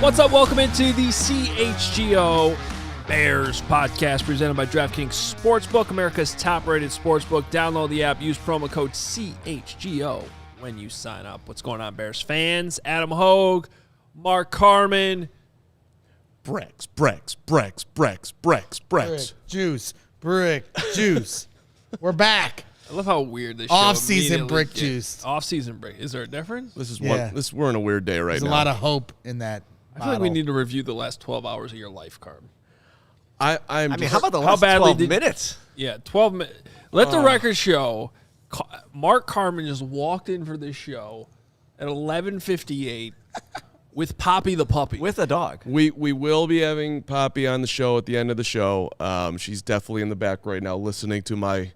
What's up? Welcome into the CHGO Bears Podcast presented by DraftKings Sportsbook, America's top-rated sportsbook. Download the app. Use promo code CHGO when you sign up. What's going on, Bears fans? Adam Hoge, Mark Carman. Brex. Brick juice. We're back. I love how weird this show Off-season brick juice. Off-season brick. Is there a difference? We're in a weird day right now. There's a lot of hope in that I feel like we need to review the last 12 hours of your life, Carman. How about the last 12 minutes? Yeah, 12 minutes. Let the record show, Mark Carman just walked in for this show at 11:58 with Poppy the puppy. With a dog. We will be having Poppy on the show at the end of the show. She's definitely in the back right now listening to my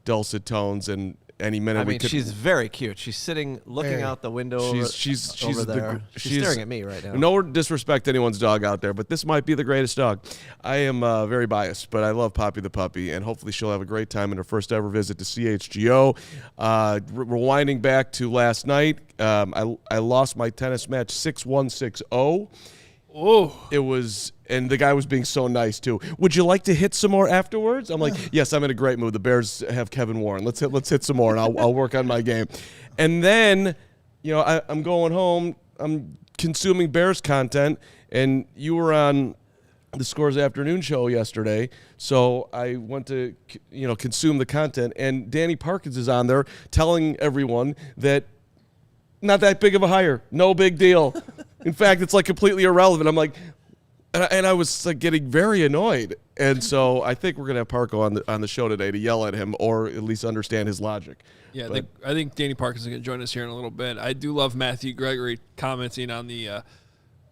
dulcet tones, and any minute she's very cute. She's sitting looking out the window she's over there. She's staring at me right now. No disrespect to anyone's dog out there, but this might be the greatest dog. I am very biased, but I love Poppy the puppy, and hopefully she'll have a great time in her first ever visit to CHGO. Rewinding back to last night, I lost my tennis match 6-1, 6-0. Oh, it was, and the guy was being so nice too. Would you like to hit some more afterwards? I'm like, yes, I'm in a great mood. The Bears have Kevin Warren. Let's hit some more, and I'll work on my game. And then, I'm going home. I'm consuming Bears content, and you were on the Scores Afternoon show yesterday, so I went to consume the content. And Danny Parkins is on there telling everyone that not that big of a hire, no big deal. In fact, it's like completely irrelevant. I'm like, and I was like getting very annoyed. And so I think we're gonna have Parko on the show today to yell at him, or at least understand his logic. Yeah, I think Danny Parkins is gonna join us here in a little bit. I do love Matthew Gregory commenting on the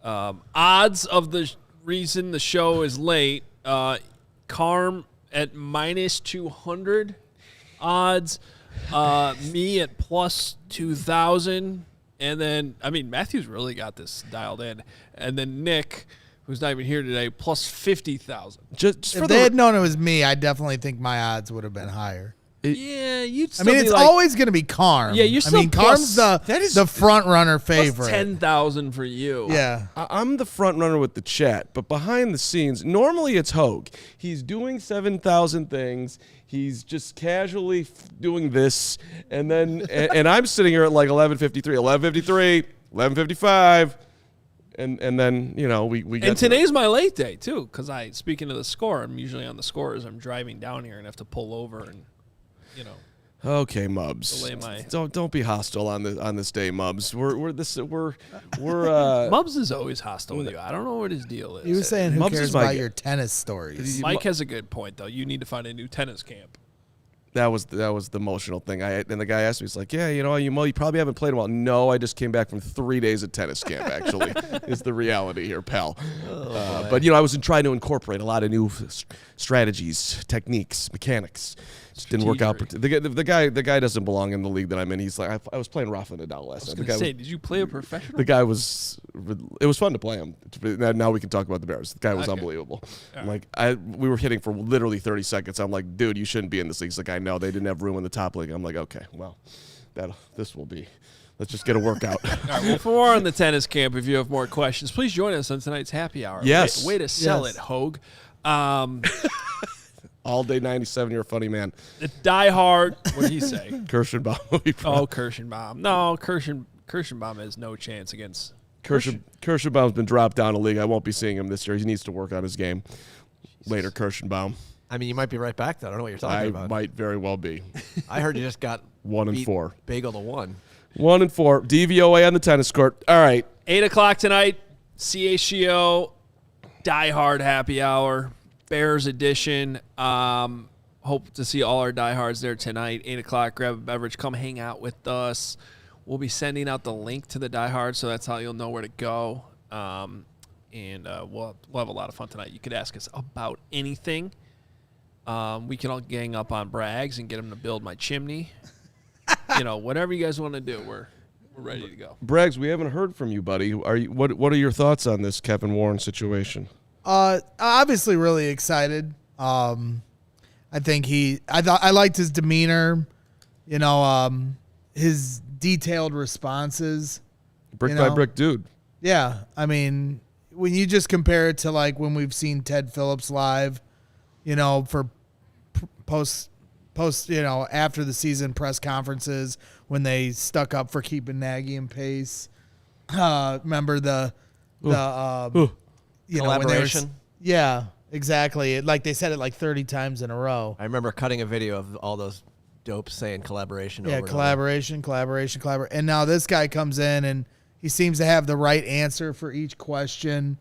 odds of the reason the show is late. Carm at -200 odds. Me at +2,000. And then, Matthew's really got this dialed in. And then Nick, who's not even here today, +50,000. If they had known it was me, I definitely think my odds would have been higher. You'd still it's always going to be Carm. Yeah, you're still Carm's the front runner favorite. 10,000 for you. Yeah. I'm the front runner with the chat, but behind the scenes, normally it's Hoge. He's doing 7,000 things. He's just casually doing this, and then and I'm sitting here at like 11:53, 11:55, and then we get. And today's my late day too, because speaking of the score, I'm usually on the score as I'm driving down here and have to pull over and. Okay, Mubs. Don't be hostile on this day, Mubs. Mubs is always hostile with you. I don't know what his deal is. He was saying, who Mubs cares about your tennis stories? Mike has a good point though. You need to find a new tennis camp. That was the emotional thing. And the guy asked me, he's like, yeah, you probably haven't played in a while. No, I just came back from 3 days at tennis camp, actually, is the reality here, pal. But, I was trying to incorporate a lot of new strategies, techniques, mechanics. Just didn't work out. The guy doesn't belong in the league that I'm in. He's like, I was playing Rafa Nadal last night. Did you play a professional? The guy it was fun to play him. Now we can talk about the Bears. The guy was unbelievable. I'm like, we were hitting for literally 30 seconds. I'm like, dude, you shouldn't be in this league. He's like, I know, they didn't have room in the top league. I'm like, okay, well, this will be. Let's just get a workout. All right, well, for more on the tennis camp, if you have more questions, please join us on tonight's happy hour. Yes. Way to sell it, Hoge. All day 97, you're a funny man. The diehard, what did he say? Kirschenbaum. Kirschenbaum. No, Kirschenbaum has no chance against. Kirschenbaum's been dropped down a league. I won't be seeing him this year. He needs to work on his game. Later, Kirschenbaum. You might be right back, though. I don't know what you're talking about. I might very well be. I heard you just got 1-4. Bagel to 1. 1-4. DVOA on the tennis court. All right. 8 o'clock tonight, CHGO diehard happy hour. Bears edition. Hope to see all our diehards there tonight. 8 o'clock, grab a beverage. Come hang out with us. We'll be sending out the link to the diehard, so that's how you'll know where to go. And we'll have a lot of fun tonight. You could ask us about anything. We can all gang up on Braggs and get him to build my chimney. Whatever you guys want to do, we're ready to go. Braggs, we haven't heard from you, buddy. What are your thoughts on this Kevin Warren situation? Obviously really excited. I think I liked his demeanor, his detailed responses. Brick by brick dude. Yeah. when you just compare it to like when we've seen Ted Phillips live, for post, after the season press conferences when they stuck up for keeping Nagy in pace. Remember the collaboration? Yeah, exactly. Like they said it like 30 times in a row. I remember cutting a video of all those dopes saying collaboration. Yeah, collaboration. And now this guy comes in and he seems to have the right answer for each question.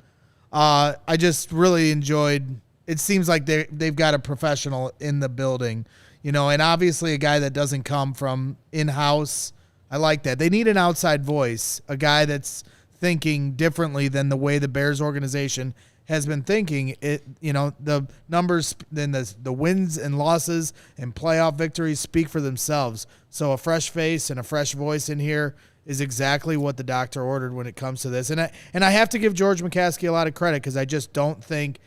I just really enjoyed. It seems like they've got a professional in the building, and obviously a guy that doesn't come from in-house. I like that. They need an outside voice, a guy that's thinking differently than the way the Bears organization has been thinking. The numbers, then the wins and losses and playoff victories speak for themselves. So a fresh face and a fresh voice in here is exactly what the doctor ordered when it comes to this. And I have to give George McCaskey a lot of credit because I just don't think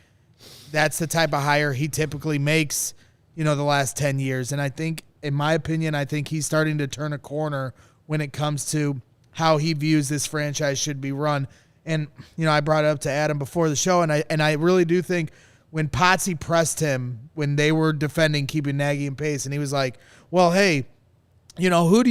that's the type of hire he typically makes, the last 10 years. And I think, in my opinion, he's starting to turn a corner when it comes to how he views this franchise should be run. And, I brought it up to Adam before the show, and I really do think when Potsy pressed him when they were defending keeping Nagy in pace, and he was like, well, hey, who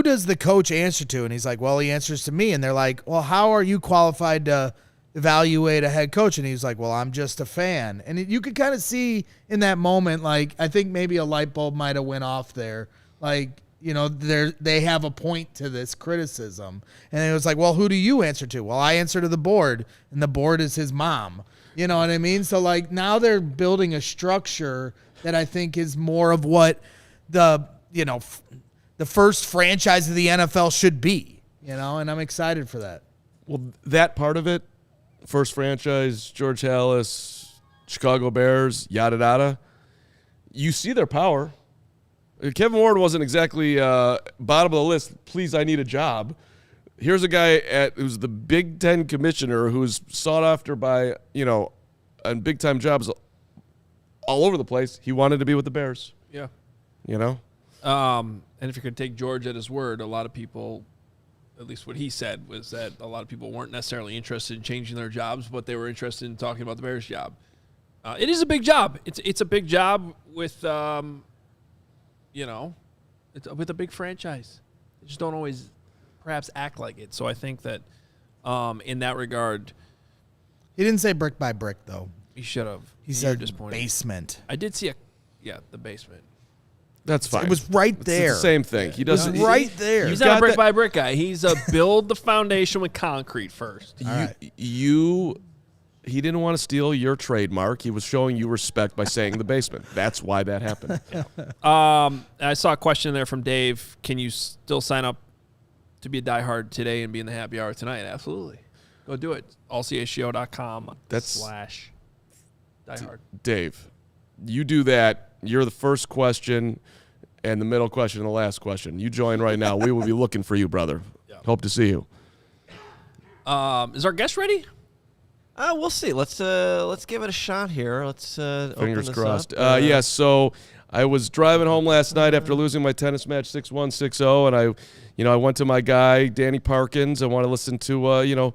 does the coach answer to? And he's like, well, he answers to me. And they're like, well, how are you qualified to evaluate a head coach? And he's like, well, I'm just a fan. And you could kind of see in that moment, like, I think maybe a light bulb might have went off there. Like, they have a point to this criticism. And it was like, well, who do you answer to? Well, I answer to the board, and the board is his mom. You know what I mean? So, like, now they're building a structure that I think is more of what the first franchise of the NFL should be, and I'm excited for that. Well, that part of it, first franchise, George Halas, Chicago Bears, yada, yada, you see their power. Kevin Warren wasn't exactly bottom of the list, please, I need a job. Here's a guy who's the Big Ten commissioner who's sought after by, on big-time jobs all over the place. He wanted to be with the Bears. Yeah. And if you could take George at his word, a lot of people, at least what he said, was that a lot of people weren't necessarily interested in changing their jobs, but they were interested in talking about the Bears job. It is a big job. It's a big job with, with a big franchise. They just don't always perhaps act like it. So I think that in that regard. He didn't say brick by brick, though. He should have. He said basement. I did see the basement. That's fine. It was right there. It's the same thing. He doesn't. Right there. He's not a brick by brick guy. He's a build the foundation with concrete first. He didn't want to steal your trademark. He was showing you respect by saying the basement. That's why that happened. I saw a question there from Dave. Can you still sign up to be a diehard today and be in the happy hour tonight? Absolutely. Go do it. allchgo.com/diehard. Dave, you do that. You're the first question and the middle question and the last question. You join right now. We will be looking for you, brother. Yeah. Hope to see you. Is our guest ready? We'll see. Let's give it a shot here. Let's fingers open crossed. This up. Yes. So I was driving home last night after losing my tennis match 6-1, 6-0, and I went to my guy Danny Parkins. I want to listen to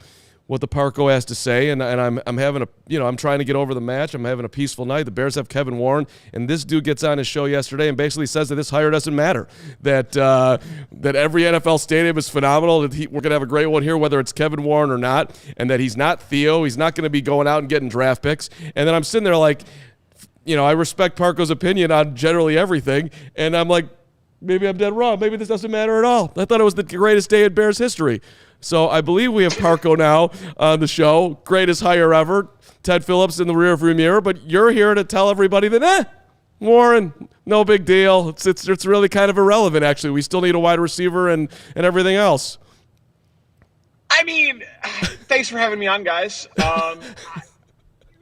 what the Parko has to say, and I'm having I'm trying to get over the match. I'm having a peaceful night. The Bears have Kevin Warren, and this dude gets on his show yesterday and basically says that this hire doesn't matter, that every NFL stadium is phenomenal, that we're going to have a great one here, whether it's Kevin Warren or not, and that he's not Theo. He's not going to be going out and getting draft picks. And then I'm sitting there like, I respect Parko's opinion on generally everything, and I'm like, maybe I'm dead wrong. Maybe this doesn't matter at all. I thought it was the greatest day in Bears history. So I believe we have Parko now on the show. Greatest hire ever. Ted Phillips in the rearview mirror. But you're here to tell everybody that, Warren, no big deal. It's really kind of irrelevant, actually. We still need a wide receiver and everything else. I mean, thanks for having me on, guys. You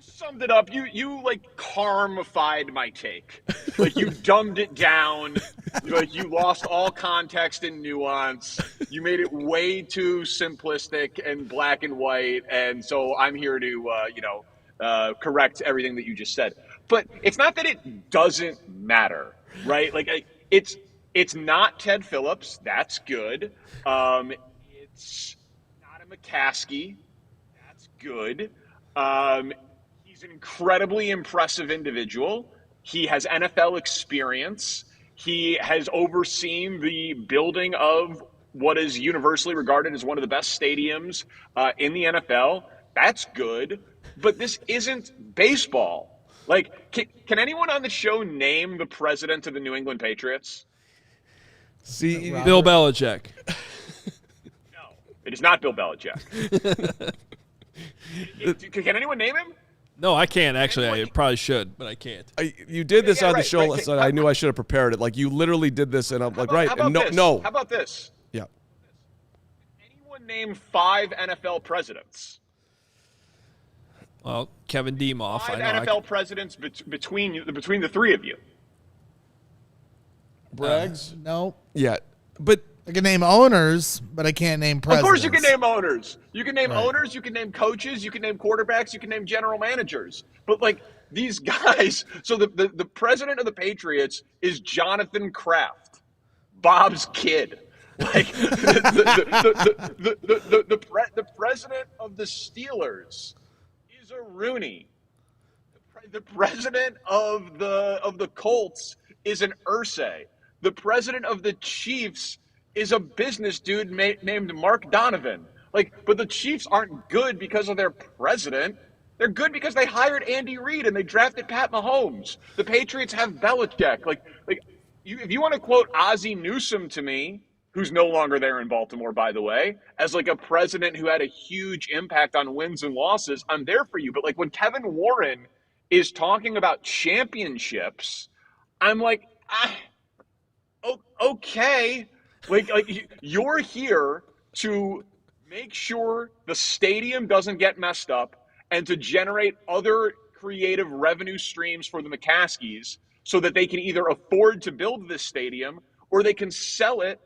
summed it up. You like karmified my take. Like you dumbed it down. Like you lost all context and nuance. You made it way too simplistic and black and white. And so I'm here to, correct everything that you just said. But it's not that it doesn't matter, right? Like it's not Ted Phillips. That's good. It's not a McCaskey. good. He's an incredibly impressive individual. He has NFL experience. He has overseen the building of what is universally regarded as one of the best stadiums in the NFL. That's good. But this isn't baseball. Like, can anyone on the show name the president of the New England Patriots? See, Bill Belichick. No, it is not Bill Belichick. Can anyone name him? No, I can't, actually. I probably should, but I can't. You did this on the show right. last night. I knew I should have prepared it. Like, you literally did this, and I'm like, right. How about No, this? no. How about this? Yeah. Anyone name 5 NFL presidents? Well, Kevin Demoff. 5 I know. NFL presidents between the three of you. Braggs? No. Yeah. But I can name owners, but I can't name presidents. Of course you can name owners. You can name owners, you can name coaches, you can name quarterbacks, you can name general managers. But, like, these guys, so the president of the Patriots is Jonathan Kraft, Bob's kid. Like, the president of the Steelers is a Rooney. The president of the Colts is an Irsay. The president of the Chiefs is a business dude named Mark Donovan. Like, but the Chiefs aren't good because of their president. They're good because they hired Andy Reid and they drafted Pat Mahomes. The Patriots have Belichick. If you want to quote Ozzie Newsome to me, who's no longer there in Baltimore, by the way, as like a president who had a huge impact on wins and losses, I'm there for you. But like when Kevin Warren is talking about championships, I'm like, okay. Like you're here to make sure the stadium doesn't get messed up and to generate other creative revenue streams for the McCaskey's so that they can either afford to build this stadium or they can sell it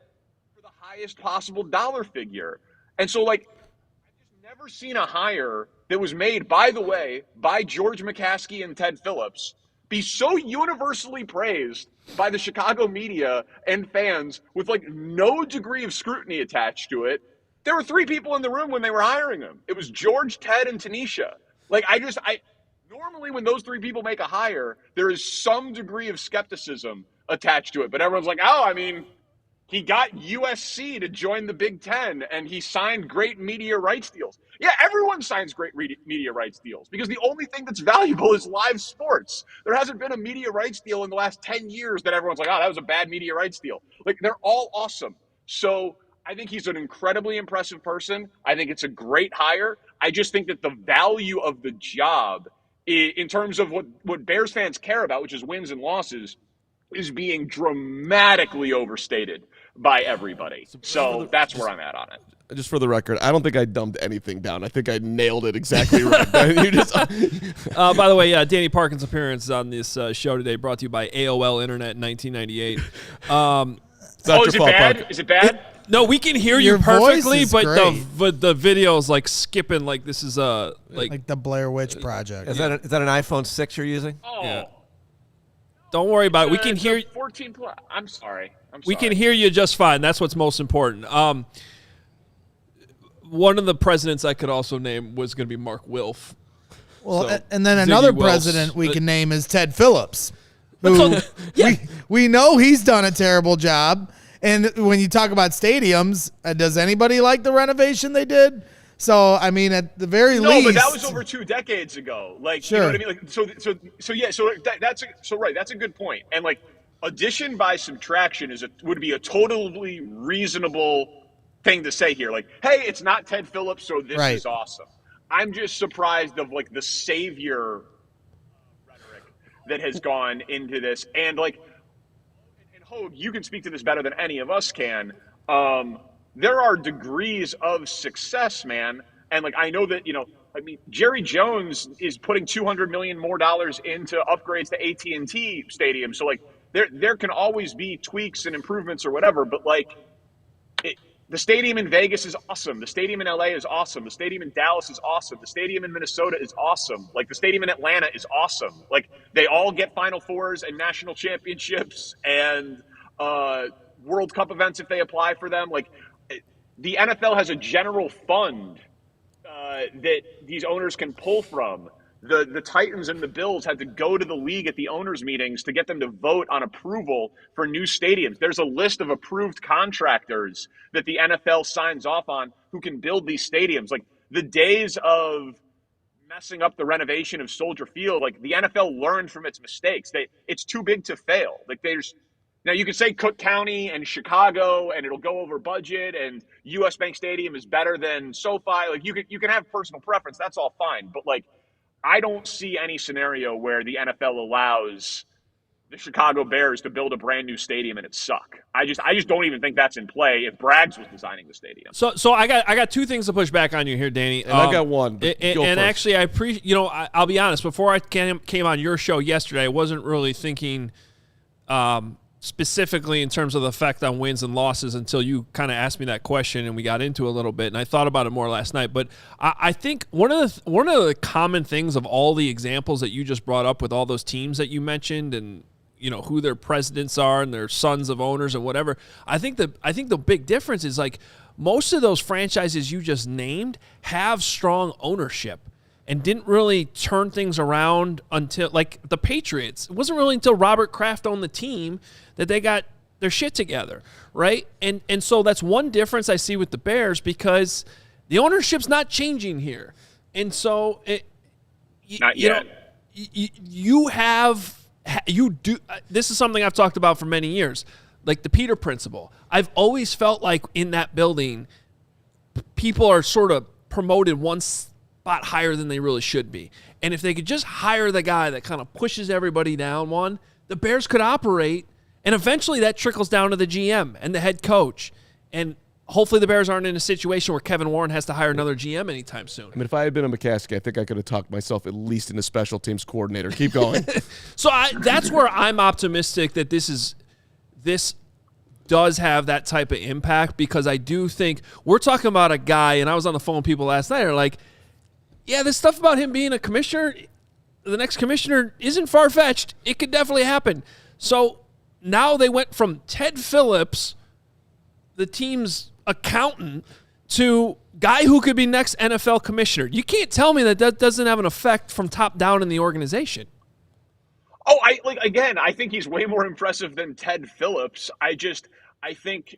for the highest possible dollar figure. And so, like, I've just never seen a hire that was made, by the way, by George McCaskey and Ted Phillips be so universally praised by the Chicago media and fans with like no degree of scrutiny attached to it. There were 3 people in the room when they were hiring him. It was George, Ted, and Tanisha. Like, normally when those 3 people make a hire, there is some degree of skepticism attached to it. But everyone's like, oh, I mean, he got USC to join the Big Ten and he signed great media rights deals. Yeah, everyone signs great media rights deals because the only thing that's valuable is live sports. There hasn't been a media rights deal in the last 10 years that everyone's like, oh, that was a bad media rights deal. Like, they're all awesome. So I think he's an incredibly impressive person. I think it's a great hire. I just think that the value of the job in terms of what Bears fans care about, which is wins and losses, is being dramatically overstated by everybody. So that's where I'm at on it. Just for the record, I don't think I dumbed anything down. I think I nailed it exactly right. You just, by the way, Danny Parkins' appearance on this show today brought to you by AOL Internet in 1998. Is it bad? Is it bad? No, we can hear Your you perfectly, voice is but the video's like skipping like this is like the Blair Witch Project. Is that an iPhone 6 you're using? Oh. Yeah. Don't worry about it. We can hear 14 plus. I'm sorry. We can hear you just fine. That's what's most important. One of the presidents I could also name was going to be Mark Wilf. Well, So, and then Ziggy another Wills. president we can name is Ted Phillips. Who we know he's done a terrible job. And when you talk about stadiums, does anybody like the renovation they did? So, I mean, at the very least. No, but that was over 2 decades ago. Like, sure. You know what I mean? Like, that's a good point. And like, addition by subtraction would be a totally reasonable thing to say here. Like, hey, it's not Ted Phillips, so this is awesome. I'm just surprised of like the savior rhetoric that has gone into this. And like, and Hoge, you can speak to this better than any of us can. There are degrees of success, man. And like, I know that, Jerry Jones is putting $200 million more into upgrades to AT&T Stadium. So like, there can always be tweaks and improvements or whatever, but like, the stadium in Vegas is awesome. The stadium in LA is awesome. The stadium in Dallas is awesome. The stadium in Minnesota is awesome. Like, the stadium in Atlanta is awesome. Like, they all get Final Fours and national championships and World Cup events if they apply for them. Like, the NFL has a general fund that these owners can pull from. The Titans and the Bills had to go to the league at the owners' meetings to get them to vote on approval for new stadiums. There's a list of approved contractors that the NFL signs off on who can build these stadiums. Like, the days of messing up the renovation of Soldier Field, like, the NFL learned from its mistakes. It's too big to fail. Like, now you can say Cook County and Chicago and it'll go over budget and US Bank Stadium is better than SoFi. Like, you can have personal preference. That's all fine. But, like, I don't see any scenario where the NFL allows the Chicago Bears to build a brand new stadium and it suck. I just don't even think that's in play if Braggs was designing the stadium. So I got two things to push back on you here, Danny. And I got one. And actually, I appreciate. I'll be honest. Before I came on your show yesterday, I wasn't really thinking specifically in terms of the effect on wins and losses until you kind of asked me that question and we got into it a little bit, and I thought about it more last night. But I think one of the common things of all the examples that you just brought up with all those teams that you mentioned and who their presidents are and their sons of owners and whatever, I think the big difference is, like, most of those franchises you just named have strong ownership and didn't really turn things around until, like, the Patriots. It wasn't really until Robert Kraft owned the team that they got their shit together, right? And so that's one difference I see with the Bears, because the ownership's not changing here. And so not yet. This is something I've talked about for many years, like the Peter principle. I've always felt like in that building, people are sort of promoted one spot higher than they really should be. And if they could just hire the guy that kind of pushes everybody down one, the Bears could operate, and eventually that trickles down to the GM and the head coach. And hopefully the Bears aren't in a situation where Kevin Warren has to hire another GM anytime soon. I mean, if I had been a McCaskey, I think I could have talked myself at least into special teams coordinator. Keep going. So that's where I'm optimistic that this does have that type of impact, because I do think we're talking about a guy, and I was on the phone with people last night, are like, yeah, this stuff about him being a commissioner, the next commissioner, isn't far-fetched. It could definitely happen. So now they went from Ted Phillips, the team's accountant, to guy who could be next NFL commissioner. You can't tell me that doesn't have an effect from top down in the organization. Oh, I think he's way more impressive than Ted Phillips. I think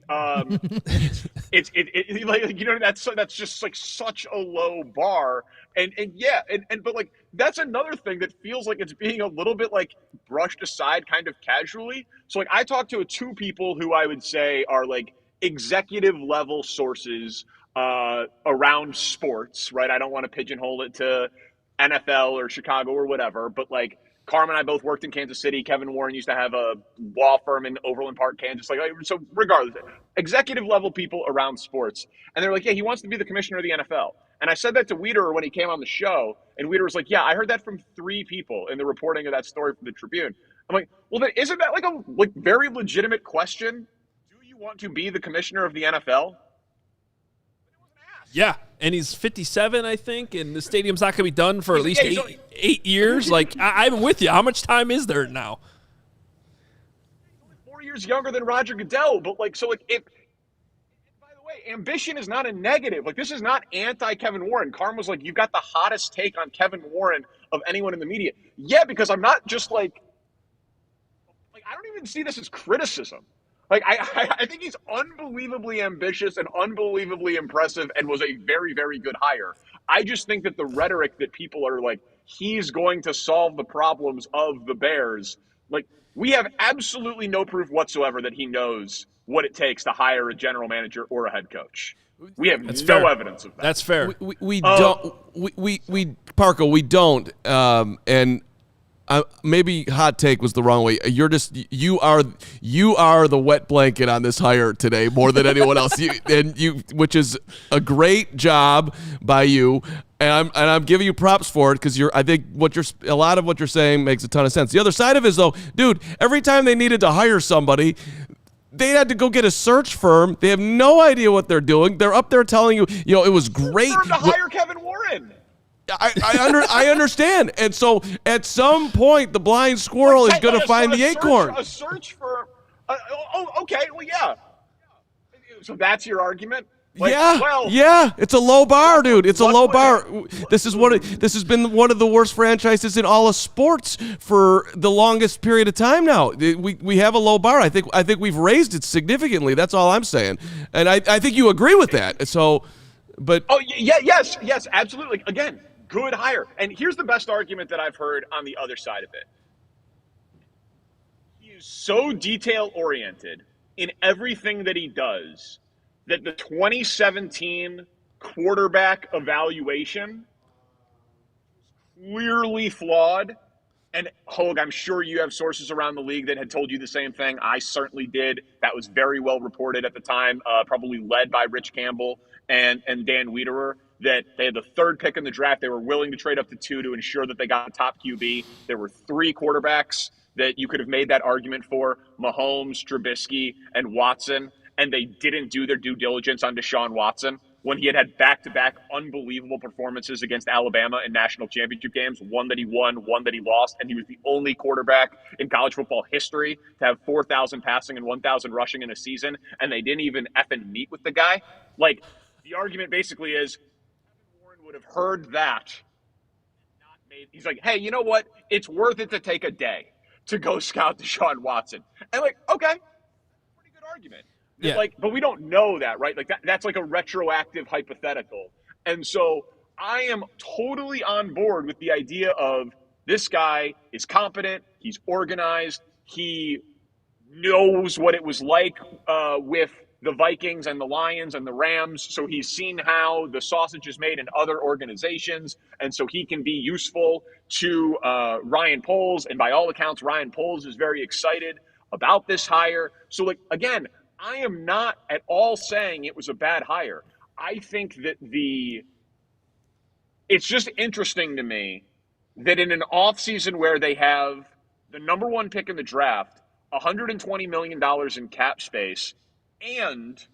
that's just like such a low bar, but like that's another thing that feels like it's being a little bit like brushed aside kind of casually. So like I talked to two people who I would say are like executive level sources around sports, right? I don't want to pigeonhole it to NFL or Chicago or whatever, but like Carmen and I both worked in Kansas City. Kevin Warren used to have a law firm in Overland Park, Kansas. So regardless, executive level people around sports. And they're like, yeah, he wants to be the commissioner of the NFL. And I said that to Weider when he came on the show. And Weider was like, yeah, I heard that from 3 people in the reporting of that story from the Tribune. I'm like, well, then isn't that like a very legitimate question? Do you want to be the commissioner of the NFL? Yeah, and he's 57, I think, and the stadium's not going to be done for at least 8 years. Like, I'm with you. How much time is there now? He's only 4 years younger than Roger Goodell, but by the way, ambition is not a negative. Like, this is not anti-Kevin Warren. Carm was like, you've got the hottest take on Kevin Warren of anyone in the media. Yeah, because I'm not just like I don't even see this as criticism. Like, I think he's unbelievably ambitious and unbelievably impressive and was a very, very good hire. I just think that the rhetoric that people are like, he's going to solve the problems of the Bears. Like, we have absolutely no proof whatsoever that he knows what it takes to hire a general manager or a head coach. We have no evidence of that. That's fair. We don't. Parko, we don't. And maybe hot take was the wrong way. You are the wet blanket on this hire today more than anyone else. Which is a great job by you, and I'm giving you props for it, because I think a lot of what you're saying makes a ton of sense. The other side of it is, though, dude, every time they needed to hire somebody, they had to go get a search firm. They have no idea what they're doing. They're up there telling you, it was great to hire Kevin Warren. I understand, and so at some point the blind squirrel is going to find the acorn. A search for, okay, well, yeah. So that's your argument. It's a low bar, dude. It's a low bar. This has been one of the worst franchises in all of sports for the longest period of time now. We have a low bar. I think we've raised it significantly. That's all I'm saying, and I think you agree with that. So, but yes, absolutely. Again, good hire. And here's the best argument that I've heard on the other side of it. He is so detail oriented in everything that he does that the 2017 quarterback evaluation was clearly flawed. And Hoge, I'm sure you have sources around the league that had told you the same thing. I certainly did. That was very well reported at the time, probably led by Rich Campbell and Dan Wiederer, that they had the third pick in the draft. They were willing to trade up to 2 to ensure that they got a top QB. There were 3 quarterbacks that you could have made that argument for: Mahomes, Trubisky, and Watson. And they didn't do their due diligence on Deshaun Watson when he had back-to-back unbelievable performances against Alabama in national championship games, one that he won, one that he lost, and he was the only quarterback in college football history to have 4,000 passing and 1,000 rushing in a season, and they didn't even effing meet with the guy. Like, the argument basically is Kevin Warren would have heard that. He's like, hey, you know what? It's worth it to take a day to go scout Deshaun Watson. And like, okay, pretty good argument. Yeah. Like, but we don't know that, right? Like that's like a retroactive hypothetical. And so I am totally on board with the idea of this guy is competent, he's organized, he knows what it was like with the Vikings and the Lions and the Rams. So he's seen how the sausage is made in other organizations. And so he can be useful to Ryan Poles. And by all accounts, Ryan Poles is very excited about this hire. So like, again, I am not at all saying it was a bad hire. I think that it's just interesting to me that in an offseason where they have the number 1 pick in the draft, $120 million in cap space, and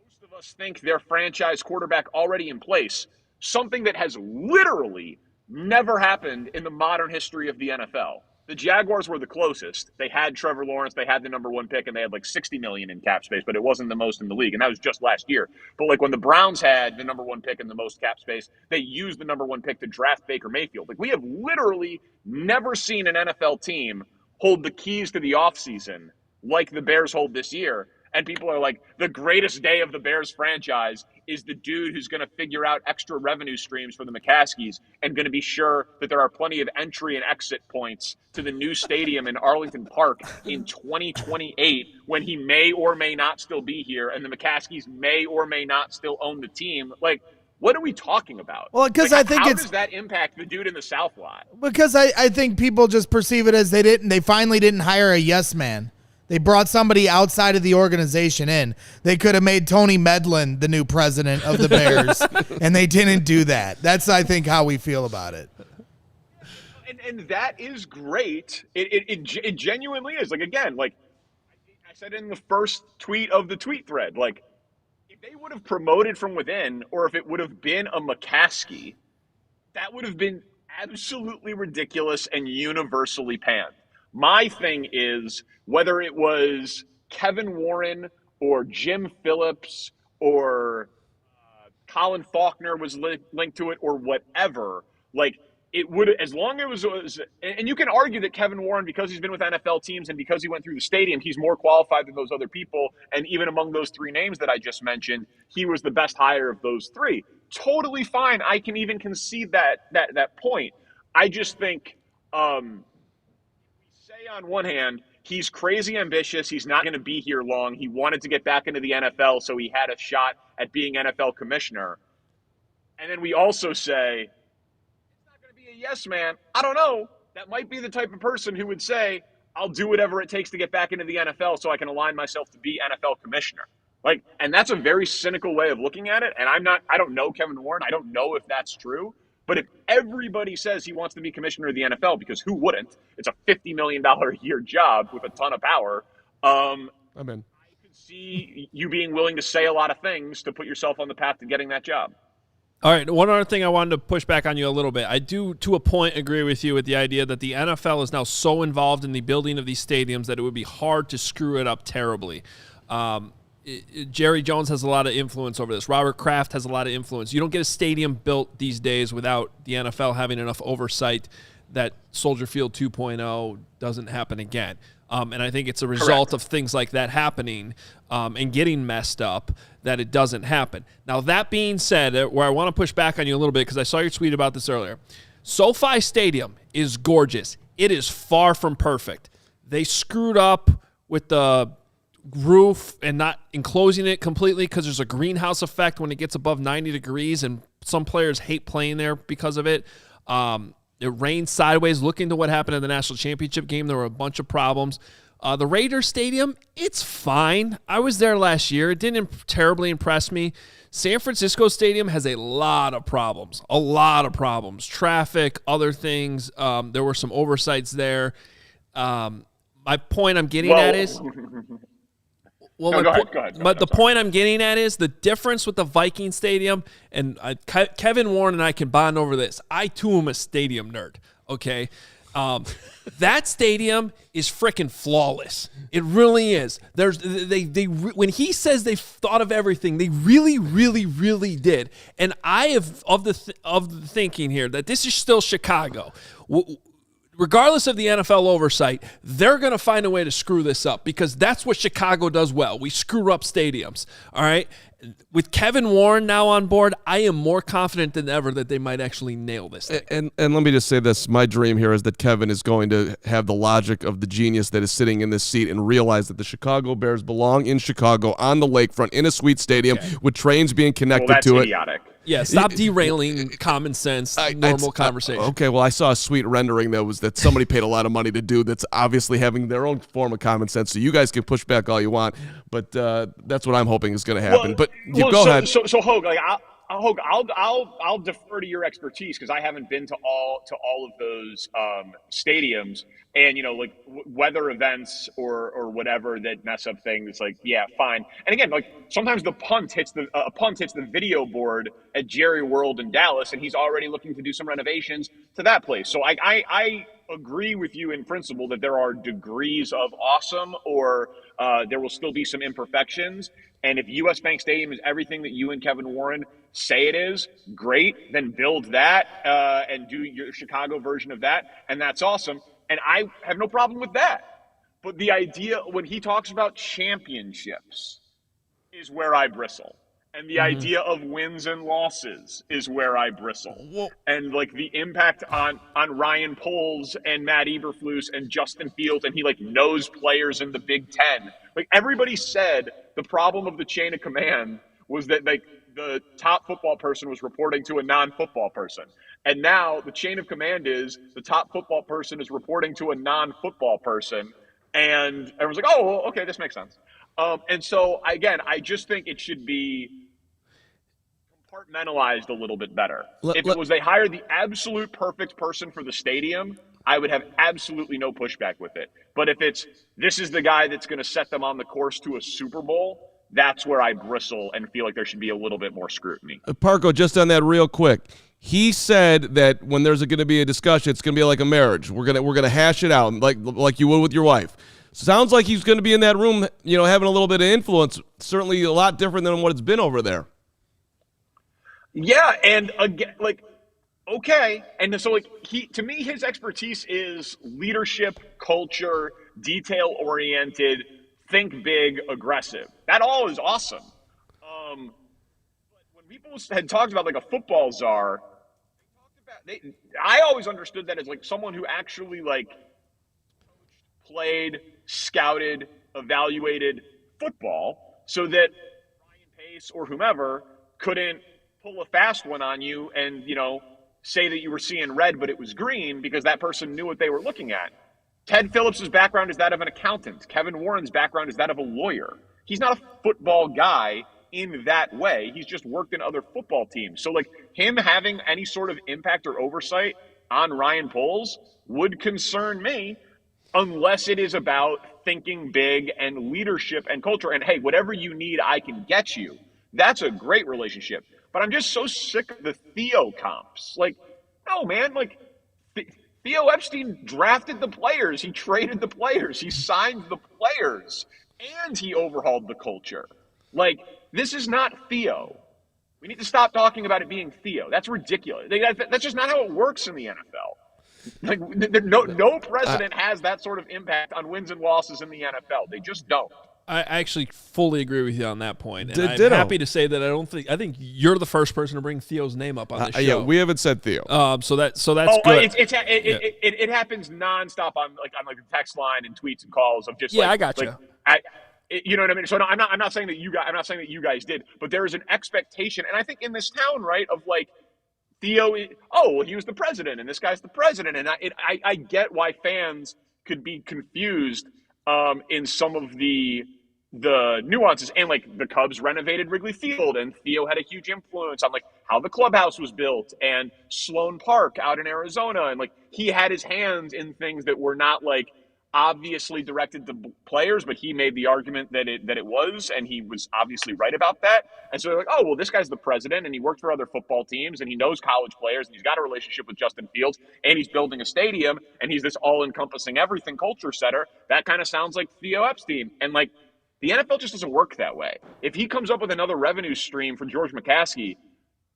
most of us think their franchise quarterback already in place, something that has literally never happened in the modern history of the NFL. The Jaguars were the closest. They had Trevor Lawrence, they had the number 1 pick, and they had like $60 million in cap space, but it wasn't the most in the league, and that was just last year. But like when the Browns had the number 1 pick and the most cap space, they used the number 1 pick to draft Baker Mayfield. Like, we have literally never seen an NFL team hold the keys to the offseason like the Bears hold this year. And people are like, the greatest day of the Bears franchise is the dude who's going to figure out extra revenue streams for the McCaskey's and going to be sure that there are plenty of entry and exit points to the new stadium in Arlington Park in 2028 when he may or may not still be here and the McCaskey's may or may not still own the team. Like, what are we talking about? Well, because like, I think how does that impact the dude in the South lot? Because I think people just perceive it as they finally didn't hire a yes man. They brought somebody outside of the organization in. They could have made Tony Medlin the new president of the Bears, and they didn't do that. That's, I think, how we feel about it. And that is great. It genuinely is. Like, again, like I said in the first tweet of the tweet thread, like, if they would have promoted from within, or if it would have been a McCaskey, that would have been absolutely ridiculous and universally panned. My thing is, whether it was Kevin Warren or Jim Phillips or Colin Faulkner was linked to it or whatever, like, it would, as long as it was, and you can argue that Kevin Warren, because he's been with NFL teams and because he went through the stadium, he's more qualified than those other people. And even among those 3 names that I just mentioned, he was the best hire of those 3. Totally fine. I can even concede that point. I just think, say on one hand, he's crazy ambitious. He's not going to be here long. He wanted to get back into the NFL, so he had a shot at being NFL commissioner. And then we also say, it's not going to be a yes man. I don't know. That might be the type of person who would say, I'll do whatever it takes to get back into the NFL so I can align myself to be NFL commissioner. Like, and that's a very cynical way of looking at it. And I don't know Kevin Warren. I don't know if that's true. But if everybody says he wants to be commissioner of the NFL, because who wouldn't? It's a $50 million a year job with a ton of power. I'm in. I could see you being willing to say a lot of things to put yourself on the path to getting that job. All right, one other thing I wanted to push back on you a little bit. I do, to a point, agree with you with the idea that the NFL is now so involved in the building of these stadiums that it would be hard to screw it up terribly. Jerry Jones has a lot of influence over this. Robert Kraft has a lot of influence. You don't get a stadium built these days without the NFL having enough oversight that Soldier Field 2.0 doesn't happen again. And I think it's a result of things like that happening and getting messed up that it doesn't happen. Now, that being said, where I want to push back on you a little bit, because I saw your tweet about this earlier, SoFi Stadium is gorgeous. It is far from perfect. They screwed up with the roof and not enclosing it completely because there's a greenhouse effect when it gets above 90 degrees, and some players hate playing there because of it. It rained sideways. Look into what happened in the national championship game. There were a bunch of problems. The Raiders Stadium, it's fine. I was there last year. It didn't terribly impress me. San Francisco Stadium has a lot of problems. Traffic, other things. There were some oversights there. My point I'm getting at is... Well, no, go ahead. But the point I'm getting at is the difference with the Viking Stadium, and Kevin Warren and I can bond over this. I, too, am a stadium nerd, okay? That stadium is freaking flawless. It really is. When he says they've thought of everything, they really, really, really did. And I have of the thinking here that this is still Chicago. Regardless of the NFL oversight, they're going to find a way to screw this up because that's what Chicago does well. We screw up stadiums, all right? With Kevin Warren now on board, I am more confident than ever that they might actually nail this thing. And let me just say this. My dream here is that Kevin is going to have the logic of the genius that is sitting in this seat and realize that the Chicago Bears belong in Chicago on the lakefront in a sweet stadium with trains being connected to it. Idiotic. Yeah, stop derailing common sense, normal conversation. Okay, well, I saw a sweet rendering that somebody paid a lot of money to do that's obviously having their own form of common sense, so you guys can push back all you want, but that's what I'm hoping is going to happen. Go ahead. So Hoge, like, I'll defer to your expertise because I haven't been to all of those stadiums, and like weather events or whatever that mess up things. Like, yeah, fine. And again, like sometimes a punt hits the video board at Jerry World in Dallas, and he's already looking to do some renovations to that place. So I agree with you in principle that there are degrees of awesome, or there will still be some imperfections. And if U.S. Bank Stadium is everything that you and Kevin Warren say it is, great, then build that and do your Chicago version of that, and that's awesome. And I have no problem with that. But the idea, when he talks about championships, is where I bristle. And the idea of wins and losses is where I bristle. And like the impact on Ryan Poles and Matt Eberflus and Justin Fields, and he like knows players in the Big Ten. Like everybody said, the problem of the chain of command was that like the top football person was reporting to a non-football person. And now the chain of command is the top football person is reporting to a non-football person. And everyone's like, oh, well, okay, this makes sense. And so, again, I just think it should be compartmentalized a little bit better. If it was they hired the absolute perfect person for the stadium, I would have absolutely no pushback with it. But if this is the guy that's going to set them on the course to a Super Bowl, that's where I bristle and feel like there should be a little bit more scrutiny. Parko, just on that real quick. He said that when there's going to be a discussion, it's going to be like a marriage. We're gonna hash it out like you would with your wife. Sounds like he's going to be in that room, having a little bit of influence. Certainly a lot different than what it's been over there. Yeah, and again, like, okay, and so like to me, his expertise is leadership, culture, detail oriented, think big, aggressive. That all is awesome. But when people had talked about like a football czar, I always understood that as like someone who actually like played, scouted, evaluated football, so that Ryan Pace or whomever couldn't pull a fast one on you and say that you were seeing red but it was green because that person knew what they were looking at. Ted Phillips' background is that of an accountant. Kevin Warren's background is that of a lawyer. He's not a football guy in that way. He's just worked in other football teams. So like him having any sort of impact or oversight on Ryan Poles would concern me unless it is about thinking big and leadership and culture. And hey, whatever you need, I can get you. That's a great relationship. But I'm just so sick of the Theo comps. Like, no, man, like Theo Epstein drafted the players. He traded the players. He signed the players. And he overhauled the culture. Like, this is not Theo. We need to stop talking about it being Theo. That's ridiculous. That's just not how it works in the NFL. Like, no president has that sort of impact on wins and losses in the NFL. They just don't. I actually fully agree with you on that point. And I'm happy to say that I think you're the first person to bring Theo's name up on this show. Yeah, we haven't said Theo. So that's good. It happens nonstop on the text line and tweets and calls of just I got you. You know what I mean? So no, I'm not saying that you guys did, but there is an expectation, and I think in this town, right, of like Theo. He was the president, and this guy's the president, and I get why fans could be confused in some of the nuances, and like the Cubs renovated Wrigley Field, and Theo had a huge influence on like how the clubhouse was built and Sloan Park out in Arizona, and like he had his hands in things that were not like obviously directed to players, but he made the argument that it was, and he was obviously right about that. And so they're like, oh, well, this guy's the president, and he worked for other football teams, and he knows college players, and he's got a relationship with Justin Fields, and he's building a stadium, and he's this all-encompassing everything culture setter. That kind of sounds like Theo Epstein. And like, the NFL just doesn't work that way. If he comes up with another revenue stream for George McCaskey,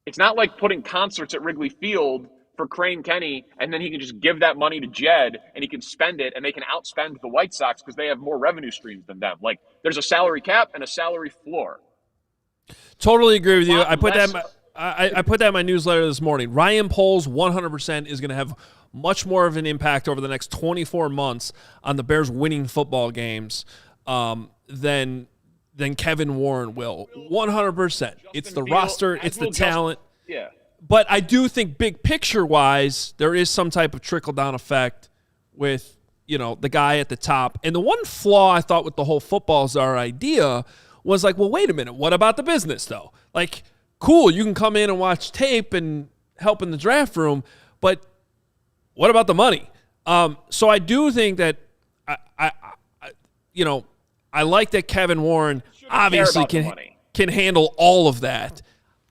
it's not like putting concerts at Wrigley Field for Crane Kenny, and then he can just give that money to Jed, and he can spend it, and they can outspend the White Sox because they have more revenue streams than them. Like, there's a salary cap and a salary floor. Totally agree with you. I put that in my newsletter this morning. Ryan Poles 100% is going to have much more of an impact over the next 24 months on the Bears winning football games than Kevin Warren will. 100%. It's the roster. It's the talent. Yeah. But I do think big picture-wise, there is some type of trickle-down effect with, the guy at the top. And the one flaw I thought with the whole football czar idea was like, well, wait a minute. What about the business, though? Like, cool, you can come in and watch tape and help in the draft room, but what about the money? So I do think that, I like that Kevin Warren obviously can handle all of that.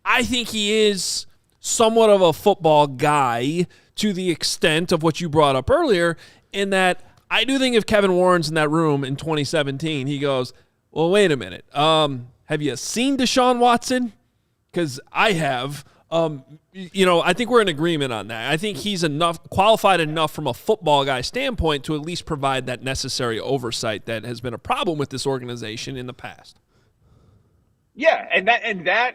I think he is somewhat of a football guy to the extent of what you brought up earlier, in that I do think if Kevin Warren's in that room in 2017, he goes, well, wait a minute. Have you seen Deshaun Watson? Because I have. I think we're in agreement on that. I think he's qualified enough from a football guy standpoint to at least provide that necessary oversight that has been a problem with this organization in the past. Yeah, and that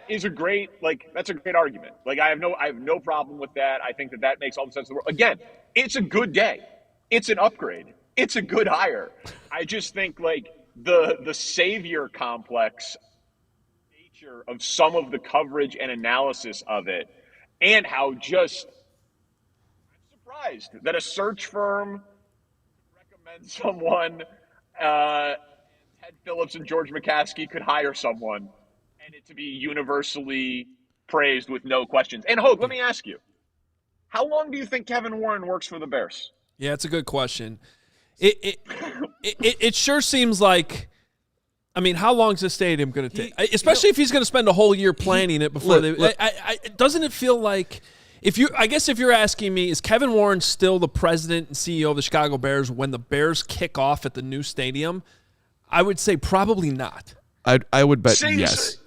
is that's a great argument. Like, I have no problem with that. I think that makes all the sense in the world. Again, it's a good day. It's an upgrade. It's a good hire. I just think like the savior complex nature of some of the coverage and analysis of it, and how just I'm surprised that a search firm recommends someone, Ted Phillips and George McCaskey could hire someone, and it to be universally praised with no questions. And Hoge, let me ask you, how long do you think Kevin Warren works for the Bears? Yeah, it's a good question. It sure seems like, I mean, how long is this stadium going to take? Especially if he's going to spend a whole year planning it before doesn't it feel like, if you're asking me, is Kevin Warren still the president and CEO of the Chicago Bears when the Bears kick off at the new stadium? I would say probably not. I would bet yes.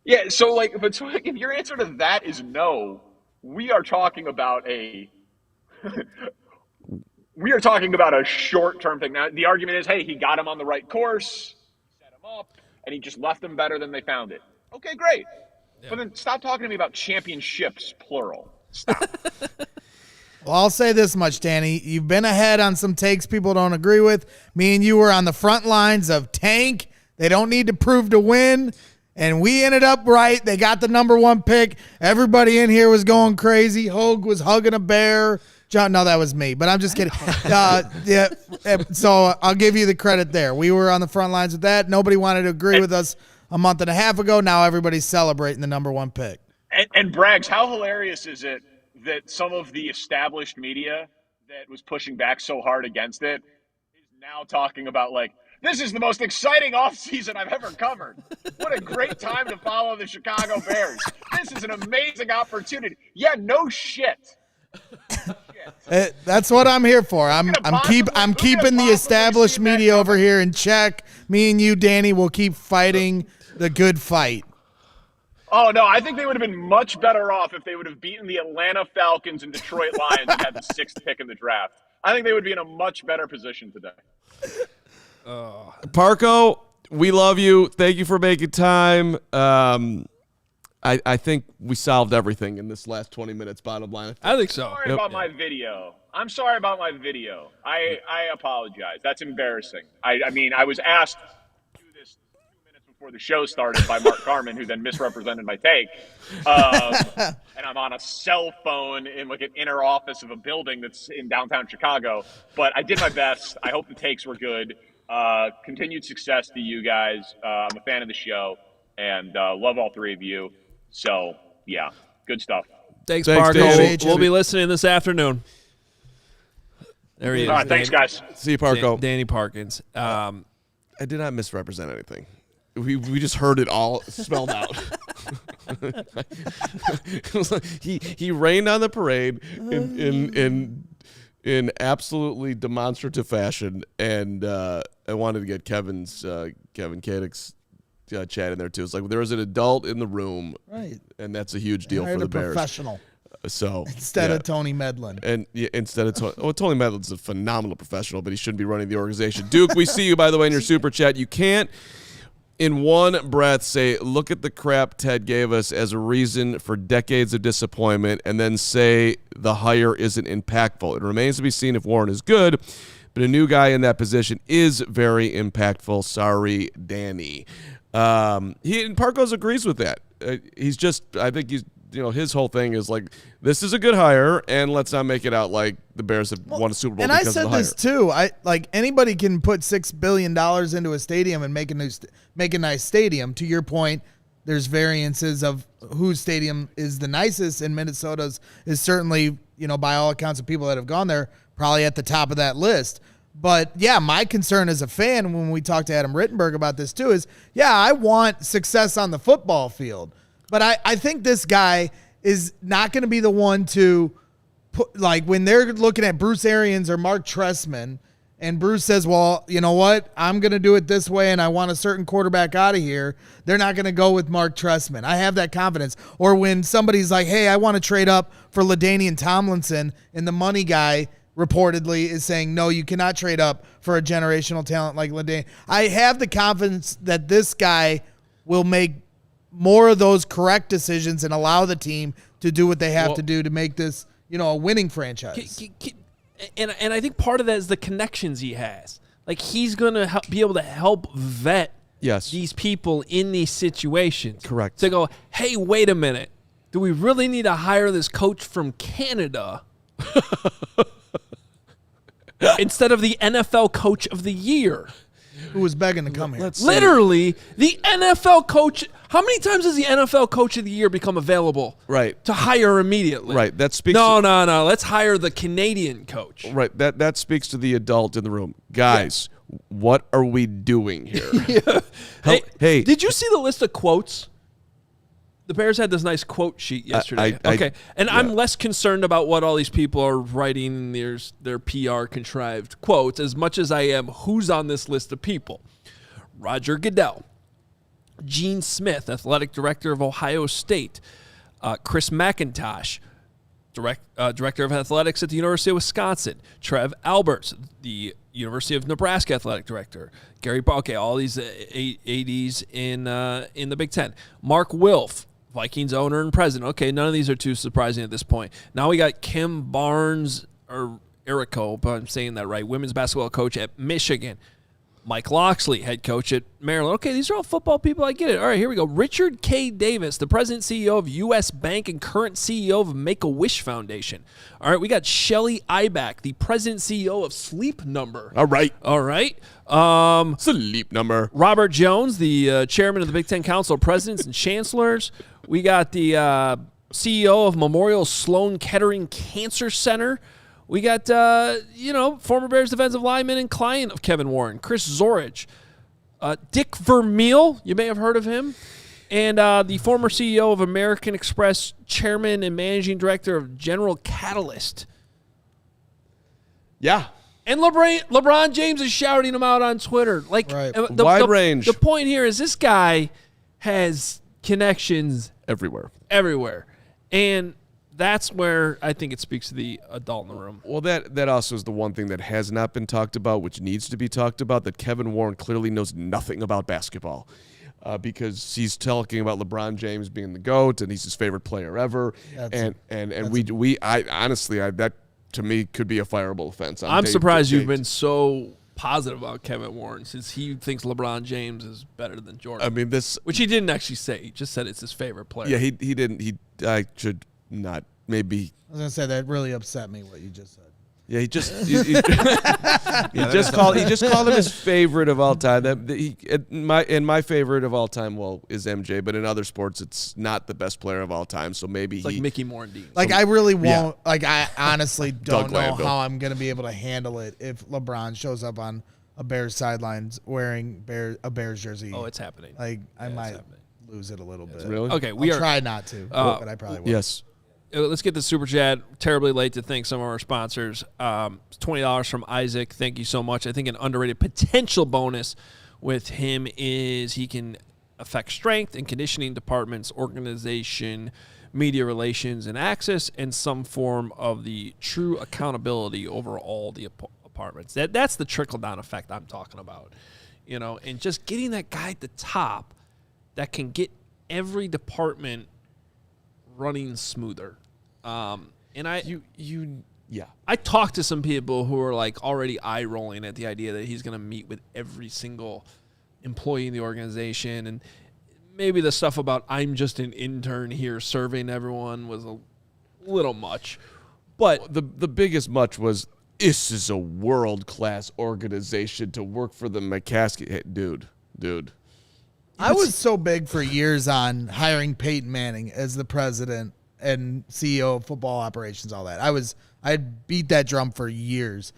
Yeah, so if your answer to that is no, we are talking about a short-term thing. Now, the argument is, hey, he got him on the right course, set him up, and he just left them better than they found it. Okay, great. Yeah. But then stop talking to me about championships, plural. Stop. Well, I'll say this much, Danny. You've been ahead on some takes people don't agree with. Me and you were on the front lines of tank. They don't need to prove to win. And we ended up right. They got the number 1 pick. Everybody in here was going crazy. Hoge was hugging a bear. John, no, that was me, but I'm just kidding. Yeah, so I'll give you the credit there. We were on the front lines with that. Nobody wanted to agree with us a month and a half ago. Now everybody's celebrating the number 1 pick. And Braggs, how hilarious is it that some of the established media that was pushing back so hard against it is now talking about, like, this is the most exciting offseason I've ever covered. What a great time to follow the Chicago Bears. This is an amazing opportunity. Yeah, no shit. That's what I'm here for. I'm keeping the established media over here in check. me and you, Danny, will keep fighting the good fight. Oh, no, I think they would have been much better off if they would have beaten the Atlanta Falcons and Detroit Lions and had the 6th pick in the draft. I think they would be in a much better position today. Parko, we love you. Thank you for making time. I think we solved everything in this last 20 minutes, bottom line. I think so. Sorry about my video. I'm sorry about my video. I apologize. That's embarrassing. I mean, I was asked to do this 2 minutes before the show started by Mark Carman, who then misrepresented my take. And I'm on a cell phone in like an inner office of a building that's in downtown Chicago. But I did my best. I hope the takes were good. Continued success to you guys. I'm a fan of the show and love all three of you. So, yeah, good stuff. Thanks Parko. We'll be listening this afternoon. There he is. All right, thanks, guys. See you, Parko. Danny Parkins. I did not misrepresent anything. We just heard it all spelled out. he rained on the parade in absolutely demonstrative fashion, and I wanted to get Kevin Kadick's chat in there too. It's like there was an adult in the room, right? And that's a huge deal for the Bears. Professional. So instead of Tony Medlin, instead of Tony Medlin's a phenomenal professional, but he shouldn't be running the organization. Duke, we see you by the way in your super chat. You can't in one breath say, look at the crap Ted gave us as a reason for decades of disappointment, and then say the hire isn't impactful. It remains to be seen if Warren is good, but a new guy in that position is very impactful. Sorry, Danny. And Parkos agrees with that. I think his whole thing is like, this is a good hire, and let's not make it out like the Bears have won a Super Bowl and because I of the hire. said this too. Anybody can put $6 billion into a stadium and make a nice stadium. To your point, there's variances of whose stadium is the nicest, and Minnesota's is certainly, by all accounts of people that have gone there, probably at the top of that list. But, yeah, my concern as a fan when we talked to Adam Rittenberg about this too is, I want success on the football field. But I think this guy is not going to be the one to put, when they're looking at Bruce Arians or Mark Trestman, and Bruce says, well, you know what, I'm going to do it this way and I want a certain quarterback out of here, they're not going to go with Mark Trestman. I have that confidence. Or when somebody's like, hey, I want to trade up for LaDainian Tomlinson, and the money guy reportedly is saying, no, you cannot trade up for a generational talent like LaDainian. I have the confidence that this guy will make more of those correct decisions and allow the team to do what they have to do to make this, a winning franchise. And I think part of that is the connections he has. Like, he's going to be able to help vet these people in these situations. Correct. To go, hey, wait a minute. Do we really need to hire this coach from Canada instead of the NFL Coach of the Year? Who was begging to come here. Literally, the NFL coach. How many times has the NFL Coach of the Year become available? Right. To hire immediately. Right. That speaks. No. Let's hire the Canadian coach. Right. That speaks to the adult in the room. Guys, what are we doing here? Hey, did you see the list of quotes? The Bears had this nice quote sheet yesterday. I'm less concerned about what all these people are writing their PR contrived quotes as much as I am who's on this list of people. Roger Goodell, Gene Smith, athletic director of Ohio State, Chris McIntosh, director of athletics at the University of Wisconsin, Trev Alberts, the University of Nebraska athletic director, Gary Balke, all these ADs in the Big Ten, Mark Wilf, Vikings owner and president. Okay, none of these are too surprising at this point. Now we got Kim Barnes, or Erico, but I'm saying that right, women's basketball coach at Michigan. Mike Loxley, head coach at Maryland. Okay, these are all football people. I get it. All right, here we go. Richard K. Davis, the president and CEO of U.S. Bank and current CEO of Make-A-Wish Foundation. All right, we got Shelly Ibach, the president and CEO of Sleep Number. All right. Sleep Number. Robert Jones, the chairman of the Big Ten Council of Presidents and Chancellors. We got the CEO of Memorial Sloan Kettering Cancer Center. We got, former Bears defensive lineman and client of Kevin Warren, Chris Zorich. Dick Vermeil, you may have heard of him. And the former CEO of American Express, chairman and managing director of General Catalyst. Yeah. And LeBron James is shouting him out on Twitter. Like wide range. The point here is this guy has connections everywhere. And that's where I think it speaks to the adult in the room. Well, that also is the one thing that has not been talked about, which needs to be talked about, that Kevin Warren clearly knows nothing about basketball. Because he's talking about LeBron James being the GOAT and he's his favorite player ever. That to me could be a fireable offense. I'm surprised you've been so positive about Kevin Warren since he thinks LeBron James is better than Jordan. I mean, which he didn't actually say. He just said it's his favorite player. Yeah, he didn't. I should not. Maybe. I was gonna say that really upset me what you just said. Yeah, he just called him his favorite of all time. My favorite of all time, is MJ. But in other sports, it's not the best player of all time. So maybe it's like Mickey Morandini. Like I really won't. Yeah. Like I honestly don't know how I'm gonna be able to handle it if LeBron shows up on a Bears sidelines wearing a Bears jersey. Oh, it's happening. Like I might lose it a little bit. Really? Okay, I'll try not to, but I probably will. Yes. Let's get the super chat. Terribly late to thank some of our sponsors. $20 from Isaac. Thank you so much. I think an underrated potential bonus with him is he can affect strength and conditioning departments, organization, media relations, and access, and some form of the true accountability over all the apartments. That's the trickle-down effect I'm talking about. And just getting that guy at the top that can get every department running smoother. I talked to some people who are like already eye rolling at the idea that he's going to meet with every single employee in the organization, and maybe the stuff about I'm just an intern here serving everyone was a little much. But the biggest much was this is a world class organization to work for the McCaskey. Hey, dude. I was so big for years on hiring Peyton Manning as the president and CEO of football operations, all that. I beat that drum for years.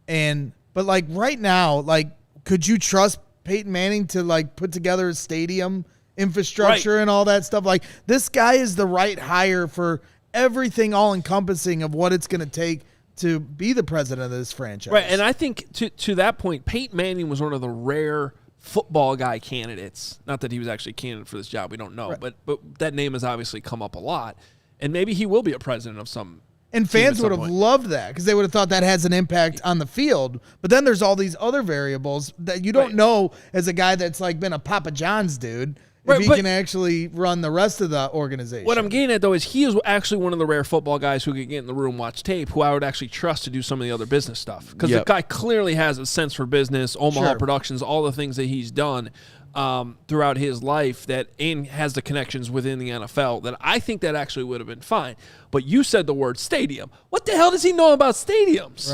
But like right now, like, could you trust Peyton Manning to like put together a stadium infrastructure and all that stuff? Like, this guy is the right hire for everything all encompassing of what it's going to take to be the president of this franchise. Right. And I think to that point, Peyton Manning was one of the rare football guy candidates. Not that he was actually a candidate for this job, we don't know, right. but that name has obviously come up a lot, and maybe he will be a president of some. And fans would have loved that because they would have thought that has an impact on the field. But then there's all these other variables that you don't know as a guy that's like been a Papa John's dude. If he can actually run the rest of the organization. What I'm getting at, though, is he is actually one of the rare football guys who could get in the room, watch tape, who I would actually trust to do some of the other business stuff. Because the guy clearly has a sense for business, Omaha Productions, all the things that he's done throughout his life and has the connections within the NFL that I think that actually would have been fine. But you said the word stadium. What the hell does he know about stadiums?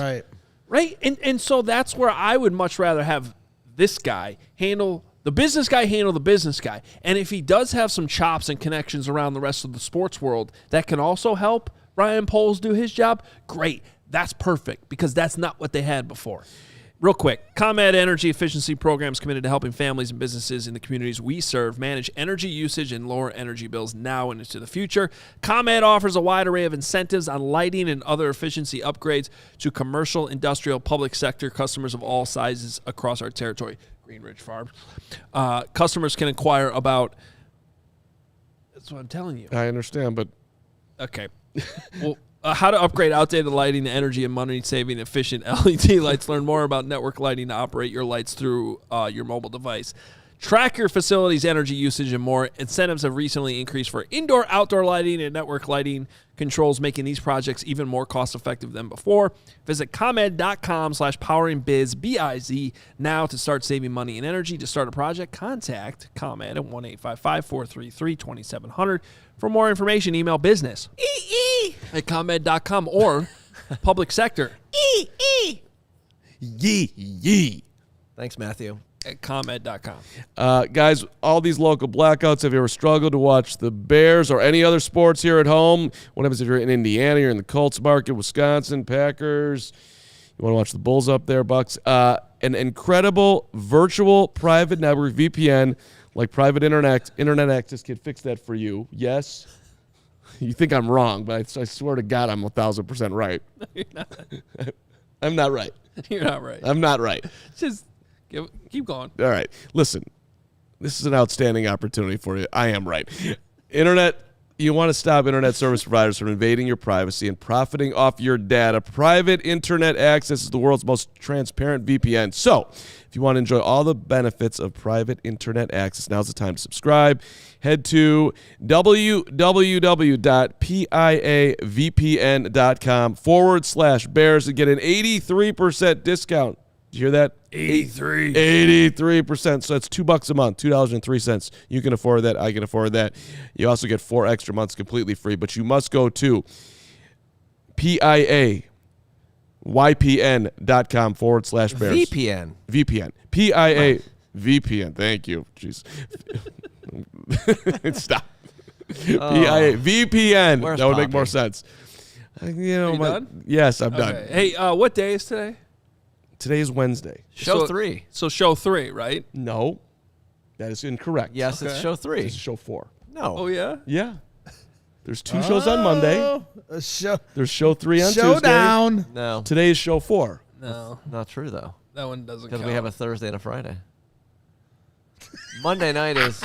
Right? And so that's where I would much rather have this guy handle the business guy. And if he does have some chops and connections around the rest of the sports world that can also help Ryan Poles do his job, great. That's perfect because that's not what they had before. Real quick, ComEd Energy Efficiency Program is committed to helping families and businesses in the communities we serve manage energy usage and lower energy bills now and into the future. ComEd offers a wide array of incentives on lighting and other efficiency upgrades to commercial, industrial, public sector customers of all sizes across our territory. Green Ridge Farms. Customers can inquire about. That's what I'm telling you. I understand, but okay. Well, how to upgrade outdated lighting to energy and money-saving efficient LED lights. Learn more about network lighting to operate your lights through your mobile device. Track your facility's energy usage and more. Incentives have recently increased for indoor, outdoor lighting and network lighting controls, making these projects even more cost-effective than before. Visit ComEd.com/poweringbiz, B-I-Z, now to start saving money and energy. To start a project, contact ComEd at 1-855-433-2700. For more information, email business at ComEd.com or public sector Thanks, Matthew. At ComEd.com. Guys, all these local blackouts, have you ever struggled to watch the Bears or any other sports here at home? What happens if you're in Indiana, you're in the Colts market, Wisconsin, Packers, you want to watch the Bulls up there, Bucks? An incredible virtual private network, VPN, like private internet access can fix that for you. Yes? You think I'm wrong, but I swear to God I'm 1,000% right. No, you're not. I'm not right. You're not right. I'm not right. Just keep going. All right. Listen, this is an outstanding opportunity for you. I am right. You want to stop internet service providers from invading your privacy and profiting off your data. Private internet access is the world's most transparent VPN. So, if you want to enjoy all the benefits of private internet access, now's the time to subscribe. Head to www.piavpn.com/bears to get an 83% discount. Did you hear that? 83%. So that's $2 a month, $2.03. You can afford that. I can afford that. You also get 4 extra months completely free, but you must go to piaypn.com/bears. VPN. VPN. Thank you. Jeez. Stop. VPN. That would make more sense. Are you done? Yes, I'm done. Hey, what day is today? Today is Wednesday. Show 3. So show 3, right? No, that is incorrect. Yes, it's show 3. It's show 4. No. Oh, yeah? Yeah. There's 2 shows on Monday. There's show 3 on Tuesday. Showdown. No. Today is show 4. No. Not true, though. That one doesn't count. Because we have a Thursday and a Friday. Monday night is...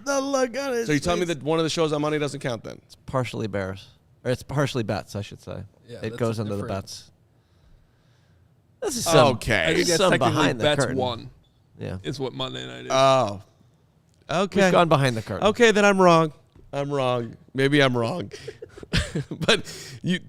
The look on his So you tell me face. that one of the shows on Monday doesn't count then? It's partially Bears. Or it's partially bets, I should say. Yeah, it that's goes into the different. bets. This is some, Okay. I think that's some technically behind the bets curtain. 1 Yeah. is what Monday night is. Oh. Okay. We've gone behind the curtain. Okay, then I'm wrong. Maybe I'm wrong. But you have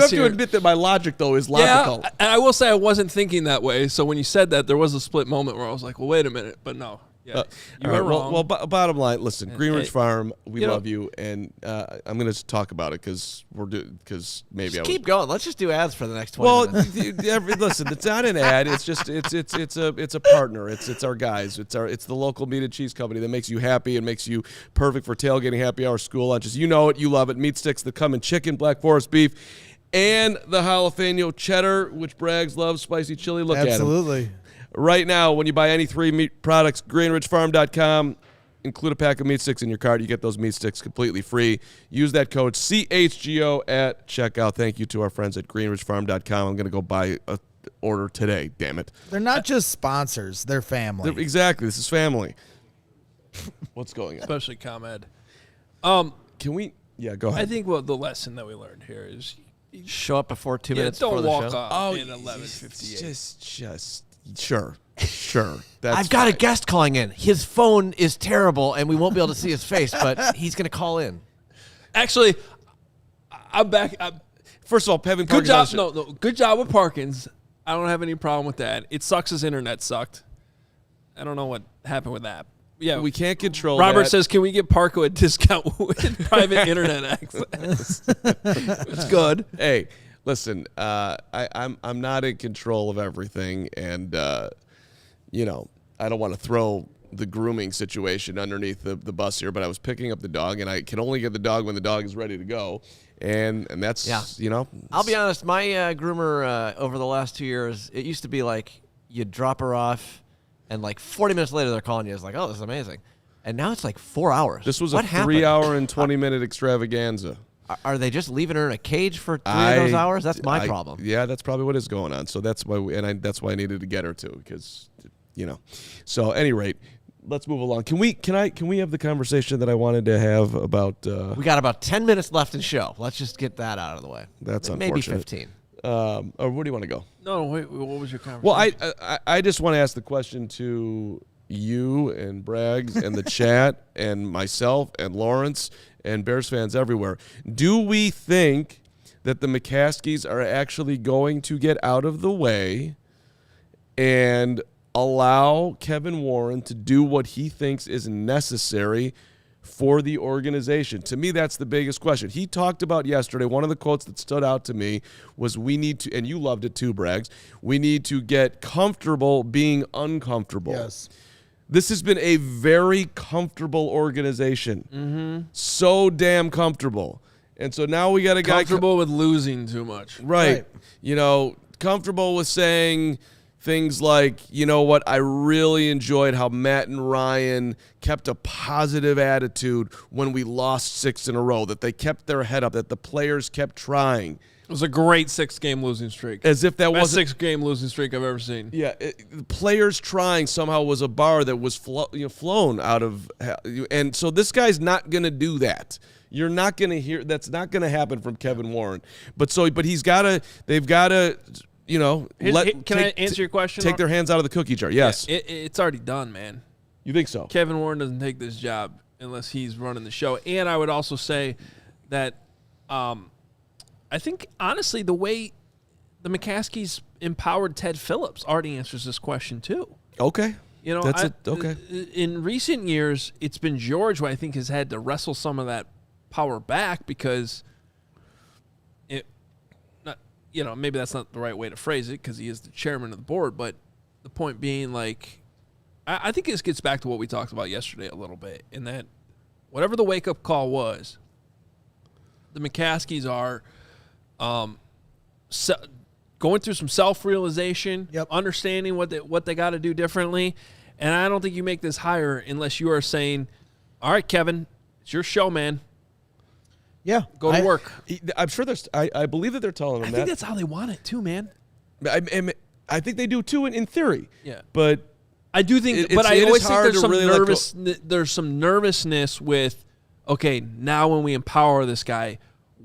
to admit that my logic, though, is logical. Yeah, and I will say I wasn't thinking that way. So when you said that, there was a split moment where I was like, well, wait a minute. But no. Yeah, you all were right, wrong. Well, bottom line, listen, Greenridge Farm, we you know- love you, and I'm going to talk about it because maybe Just I keep going. Let's just do ads for the next 20 minutes. listen, it's not an ad. It's just it's a partner. It's our guys. It's the local meat and cheese company that makes you happy and makes you perfect for tailgating, happy hour, school lunches. You know it, you love it. Meat sticks that come in chicken, Black Forest beef, and the jalapeno cheddar, which Braggs loves, spicy chili. Look at 'em. Absolutely. Right now, when you buy any 3 meat products, greenridgefarm.com, include a pack of meat sticks in your cart. You get those meat sticks completely free. Use that code CHGO at checkout. Thank you to our friends at greenridgefarm.com. I'm going to go buy an order today, damn it. They're not just sponsors. They're family. Exactly. This is family. What's going on? Especially ComEd. Can we? Yeah, go ahead. I think what the lesson that we learned here is Show up before 2 minutes don't before the walk show. off in 11:58. Just sure. That's I've got a fine. guest calling in. His phone is terrible, and we won't be able to see his face, but he's going to call in. Actually, I'm back. First of all, Pevin Good Parkins. job. No, good job with Parkins. I don't have any problem with that. It sucks his internet sucked. I don't know what happened with that. Yeah, We can't control Robert that. says, "Can we get Parko a discount with private internet access?" It's good. Hey, listen, I'm not in control of everything, and I don't want to throw the grooming situation underneath the bus here, but I was picking up the dog, and I can only get the dog when the dog is ready to go, and that's I'll be honest, my groomer over the last 2 years, it used to be like you'd drop her off, and like 40 minutes later they're calling you. It's like, oh, this is amazing. And now it's like 4 hours. This was what a happened? 3-hour and 20-minute extravaganza. Are they just leaving her in a cage for 3 of those hours? That's my problem. Yeah, that's probably what is going on. So that's why that's why I needed to get her to, because So at any rate, let's move along. Can we have the conversation that I wanted to have about? We got about 10 minutes left in show. Let's just get that out of the way. That's maybe unfortunate. 15. Or where do you want to go? No, wait. What was your conversation? Well, I just want to ask the question to you and Braggs and the chat and myself and Lawrence and Bears fans everywhere. Do we think that the McCaskes are actually going to get out of the way and allow Kevin Warren to do what he thinks is necessary for the organization? To me, that's the biggest question. He talked about yesterday, one of the quotes that stood out to me was, we need to, and you loved it too, Braggs, we need to get comfortable being uncomfortable. Yes. This has been a very comfortable organization. Mm-hmm. So damn comfortable. And so now we got a guy comfortable with losing too much. Right. Comfortable with saying things like, you know what, I really enjoyed how Matt and Ryan kept a positive attitude when we lost 6 in a row, that they kept their head up, that the players kept trying. was a great 6-game losing streak. As if that Best wasn't 6-game losing streak I've ever seen. Yeah, players trying somehow was a bar that was flown out of, and so this guy's not going to do that. You're not going to hear that's not going to happen from Kevin Warren. But he's got to. They've got to. Can I answer your question? Take their hands out of the cookie jar. Yes, yeah, it's already done, man. You think so? Kevin Warren doesn't take this job unless he's running the show. And I would also say that I think, honestly, the way the McCaskeys empowered Ted Phillips already answers this question, too. Okay. That's it. Okay. In recent years, it's been George who I think has had to wrestle some of that power back because maybe that's not the right way to phrase it because he is the chairman of the board, but the point being, like, I think this gets back to what we talked about yesterday a little bit, in that whatever the wake-up call was, the McCaskeys are going through some self-realization, understanding what they got to do differently, and I don't think you make this hire unless you are saying, all right, Kevin, it's your show, man. Yeah. Go to work. I'm sure I believe that they're telling him I that. think that's how they want it, too, man. I think they do, too, in theory. Yeah. But I do think, I always think there's some nervousness with, okay, now when we empower this guy,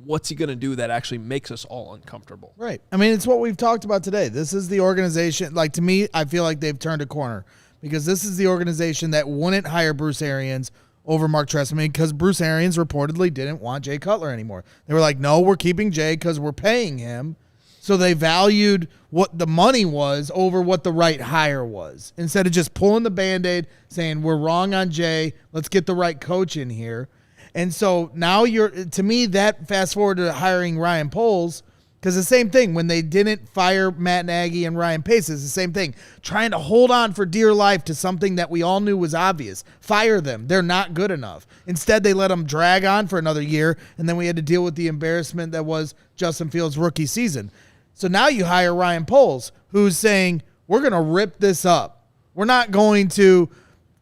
what's he going to do that actually makes us all uncomfortable? Right. I mean, it's what we've talked about today. This is the organization. Like, to me, I feel like they've turned a corner because this is the organization that wouldn't hire Bruce Arians over Mark Trestman because Bruce Arians reportedly didn't want Jay Cutler anymore. They were like, no, we're keeping Jay because we're paying him. So they valued what the money was over what the right hire was. Instead of just pulling the Band-Aid, saying we're wrong on Jay, let's get the right coach in here. And so now to me, that fast forward to hiring Ryan Poles, because the same thing, when they didn't fire Matt Nagy and Ryan Pace, it's the same thing. Trying to hold on for dear life to something that we all knew was obvious. Fire them. They're not good enough. Instead, they let them drag on for another year, and then we had to deal with the embarrassment that was Justin Fields' rookie season. So now you hire Ryan Poles, who's saying, we're going to rip this up. We're not going to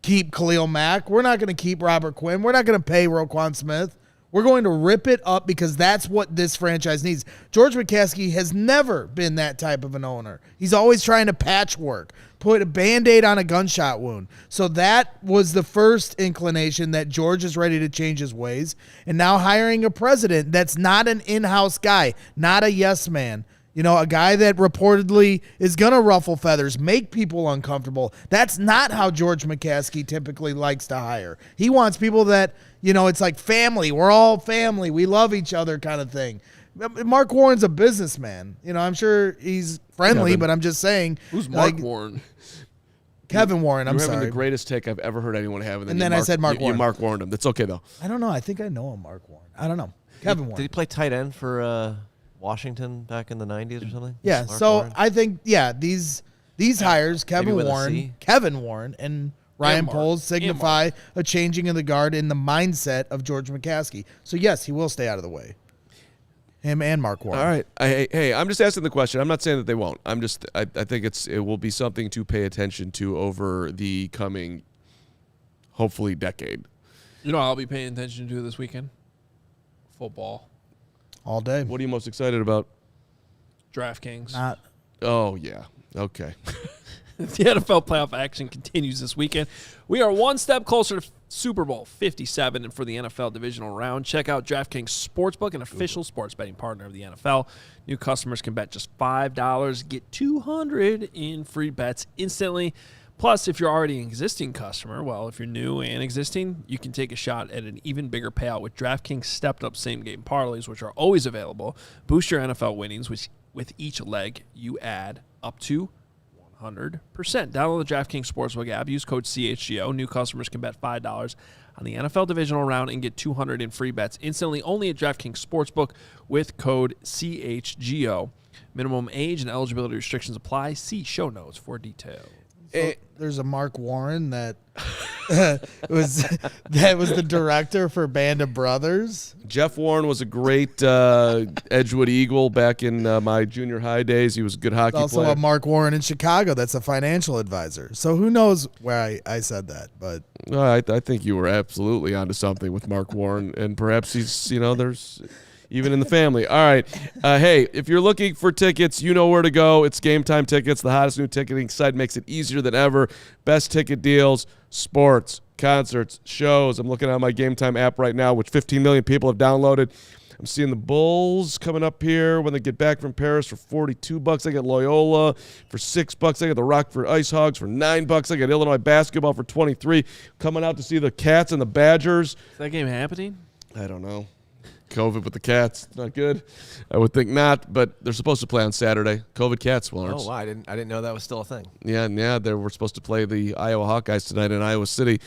keep Khalil Mack. We're not going to keep Robert Quinn. We're not going to pay Roquan Smith. We're going to rip it up because that's what this franchise needs. George McCaskey has never been that type of an owner. He's always trying to patchwork, put a Band-Aid on a gunshot wound. So that was the first inclination that George is ready to change his ways. And now hiring a president that's not an in-house guy, not a yes man. A guy that reportedly is going to ruffle feathers, make people uncomfortable. That's not how George McCaskey typically likes to hire. He wants people that, it's like family. We're all family. We love each other kind of thing. Mark Warren's a businessman. I'm sure he's friendly, Kevin. but I'm just saying. Who's Mark Warren? Kevin Warren, I'm You're sorry. having the greatest take I've ever heard anyone have. And then I said Mark Warren. You Mark Warren him. That's okay, though. I don't know. I think I know a Mark Warren. I don't know. Kevin Warren. Did he play tight end for Washington back in the 90s or something? Yeah, Mark so Warren? I think, these hires, Kevin with a Warren, and Ryan Mark. Poles signify a changing of the guard in the mindset of George McCaskey. So, yes, he will stay out of the way. Him and Mark Warren. All right. Hey, I'm just asking the question. I'm not saying that they won't. I think it will be something to pay attention to over the coming, hopefully, decade. I'll be paying attention to this weekend? Football. All day. What are you most excited about? DraftKings. Not. Oh, yeah. Okay. The NFL playoff action continues this weekend. We are one step closer to Super Bowl 57 and for the NFL divisional round. Check out DraftKings Sportsbook, an official sports betting partner of the NFL. New customers can bet just $5, get $200 in free bets instantly. Plus, if you're already an existing customer, if you're new and existing, you can take a shot at an even bigger payout with DraftKings stepped-up same-game parlays, which are always available. Boost your NFL winnings with each leg you add up to 100%. Download the DraftKings Sportsbook app. Use code CHGO. New customers can bet $5 on the NFL divisional round and get $200 in free bets instantly only at DraftKings Sportsbook with code CHGO. Minimum age and eligibility restrictions apply. See show notes for details. So there's a Mark Warren that was the director for Band of Brothers. Jeff Warren was a great Edgewood Eagle back in my junior high days. He was a good hockey Also player. a Mark Warren in Chicago that's a financial advisor. So who knows where I said that, but I think you were absolutely onto something with Mark Warren, and perhaps he's, there's even in the family. All right. Hey, if you're looking for tickets, you know where to go. It's Game Time Tickets. The hottest new ticketing site makes it easier than ever. Best ticket deals, sports, concerts, shows. I'm looking at my Game Time app right now, which 15 million people have downloaded. I'm seeing the Bulls coming up here when they get back from Paris for $42. I get Loyola for $6. I get the Rockford Ice Hogs for $9. I get Illinois basketball for $23. Coming out to see the Cats and the Badgers. Is that game happening? I don't know. COVID with the Cats, not good. I would think not, but they're supposed to play on Saturday. COVID Cats, Lawrence. Oh, wow. I didn't know that was still a thing. Yeah, they were supposed to play the Iowa Hawkeyes tonight in Iowa City,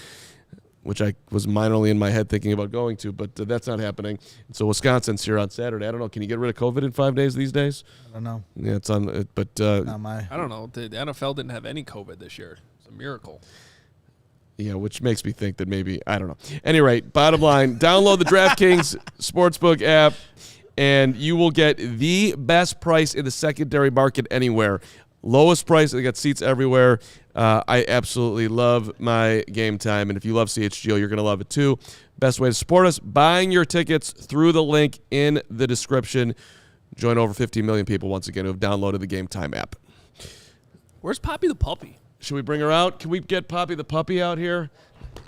which I was minorly in my head thinking about going to, but that's not happening. So Wisconsin's here on Saturday. I don't know. Can you get rid of COVID in 5 days these days? I don't know. Yeah, it's on. But Not my. I don't know. The NFL didn't have any COVID this year. It's a miracle. yeah, which makes me think that maybe I don't know. Any rate, bottom line: download the DraftKings Sportsbook app, and you will get the best price in the secondary market anywhere. Lowest price. They got seats everywhere. I absolutely love my Game Time, and if you love CHGO, you're going to love it too. Best way to support us, buying your tickets through the link in the description. Join over 15 million people, once again, who have downloaded the Game Time app. Where's Poppy the puppy? Should we bring her out? Can we get Poppy the puppy out here?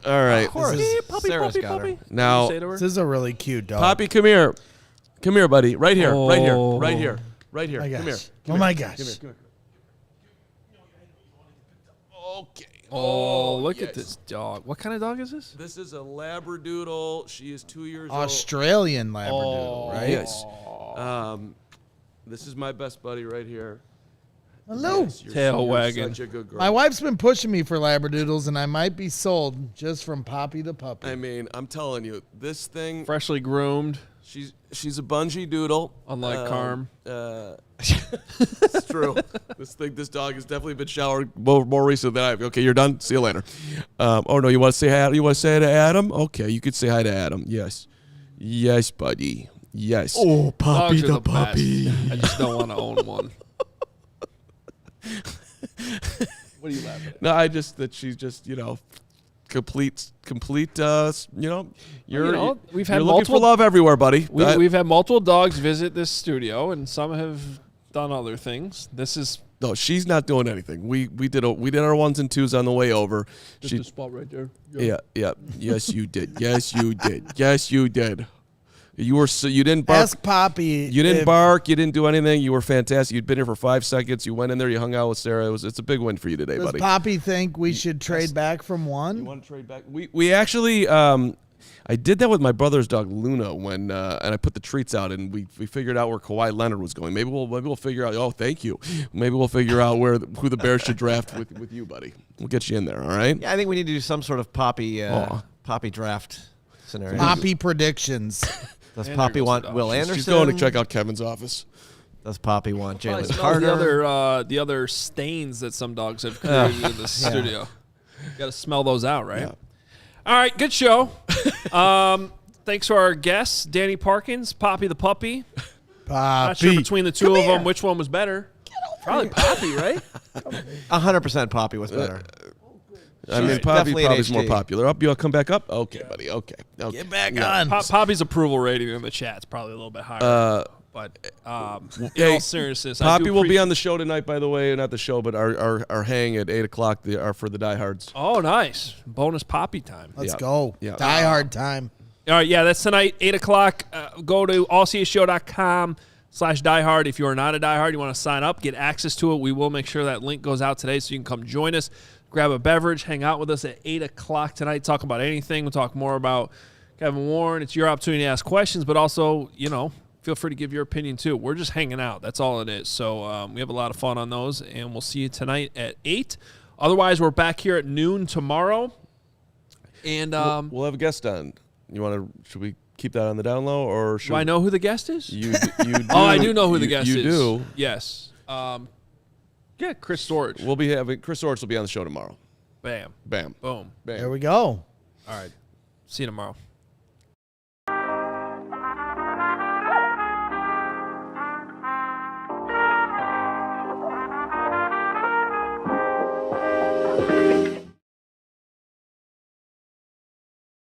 All right. Of course. Puppy, Sarah's puppy, got her. puppy. Now, Say to her? This is a really cute dog. Poppy, come here. Come here, buddy. Right here. Right here. Oh. Right here. Right here. My Come here. gosh. Come Oh here. my gosh. Come here. Come here. Okay. Oh, look yes. at this dog. What kind of dog is this? This is a Labradoodle. She is 2 years Australian Labradoodle, old. right? Yes. This is my best buddy right here. Hello. Yes, you're Tail you're wagging. Such a good girl. My wife's been pushing me for Labradoodles, and I might be sold just from Poppy the puppy. I mean, I'm telling you, this thing. Freshly groomed, She's a bungee doodle. unlike Carm. It's true. This dog has definitely been showered more recently than I have. Okay, you're done. See you later. Oh no, you want to say hi? You want to say hi to Adam? Okay, you could say hi to Adam. Yes, yes, buddy. Yes. Oh, Dogs are the puppy. I just don't want to own one. What are you laughing at? No, I just that she's just complete. You're we've you're had looking multiple for love everywhere, buddy. We've had multiple dogs visit this studio, and some have done other things. This is No, she's not doing anything. We did our ones and twos on the way over. just a spot right there. Yeah. Yes, you did. Yes, you did. Yes, you did. You didn't bark. Ask Poppy. You didn't if- bark. You didn't do anything. You were fantastic. You'd been here for 5 seconds. You went in there. You hung out with Sarah. It's a big win for you today, Does buddy. Poppy think we should trade back from one? You want to trade back? We actually I did that with my brother's dog Luna when and I put the treats out and we figured out where Kawhi Leonard was going. Maybe we'll figure out. Oh, thank you. Maybe we'll figure out who the Bears should draft with you, buddy. We'll get you in there. All right. Yeah, I think we need to do some sort of Poppy draft scenario. Poppy predictions. Does And Poppy there goes want the dog. Will Anderson? She's going to check out Kevin's office. Does Poppy want Probably Jalen smell Carter? the other stains that some dogs have created in the studio. Got to smell those out, right? Yeah. All right, good show. Thanks to our guests, Danny Parkins, Poppy the puppy. Not sure Poppy. between the two of them which one was better. Probably Poppy, right? 100% Poppy was better. I mean, She's definitely an Poppy's more HD. popular. Up, you want to come back up? Okay, buddy. Okay. Get back Yeah. on. Poppy's approval rating in the chat's probably a little bit higher. But in hey, all seriousness, I Poppy do will be appreciate- on the show tonight, by the way. Not the show, but our hang at 8 o'clock for the diehards. Oh, nice. Bonus Poppy time. Let's Yeah. go. Yeah. Die hard time. All right, yeah, that's tonight, 8 o'clock. Go to allchgo.com/diehard. If you are not a diehard, you want to sign up, get access to it. We will make sure that link goes out today so you can come join us, grab a beverage, hang out with us at 8 o'clock tonight, talk about anything. We'll talk more about Kevin Warren. It's your opportunity to ask questions, but also, feel free to give your opinion too. We're just hanging out. That's all it is. So we have a lot of fun on those, and we'll see you tonight at 8. Otherwise, we're back here at noon tomorrow. And We'll have a guest on. Should we keep that on the down low, or should do I know who the guest is? you do? Oh, I do know who the guest is. You do. Yes. Yeah, Chris Storage. We'll be having Chris Orts will be on the show tomorrow. Bam. Bam. Boom. Bam. There we go. All right. See you tomorrow.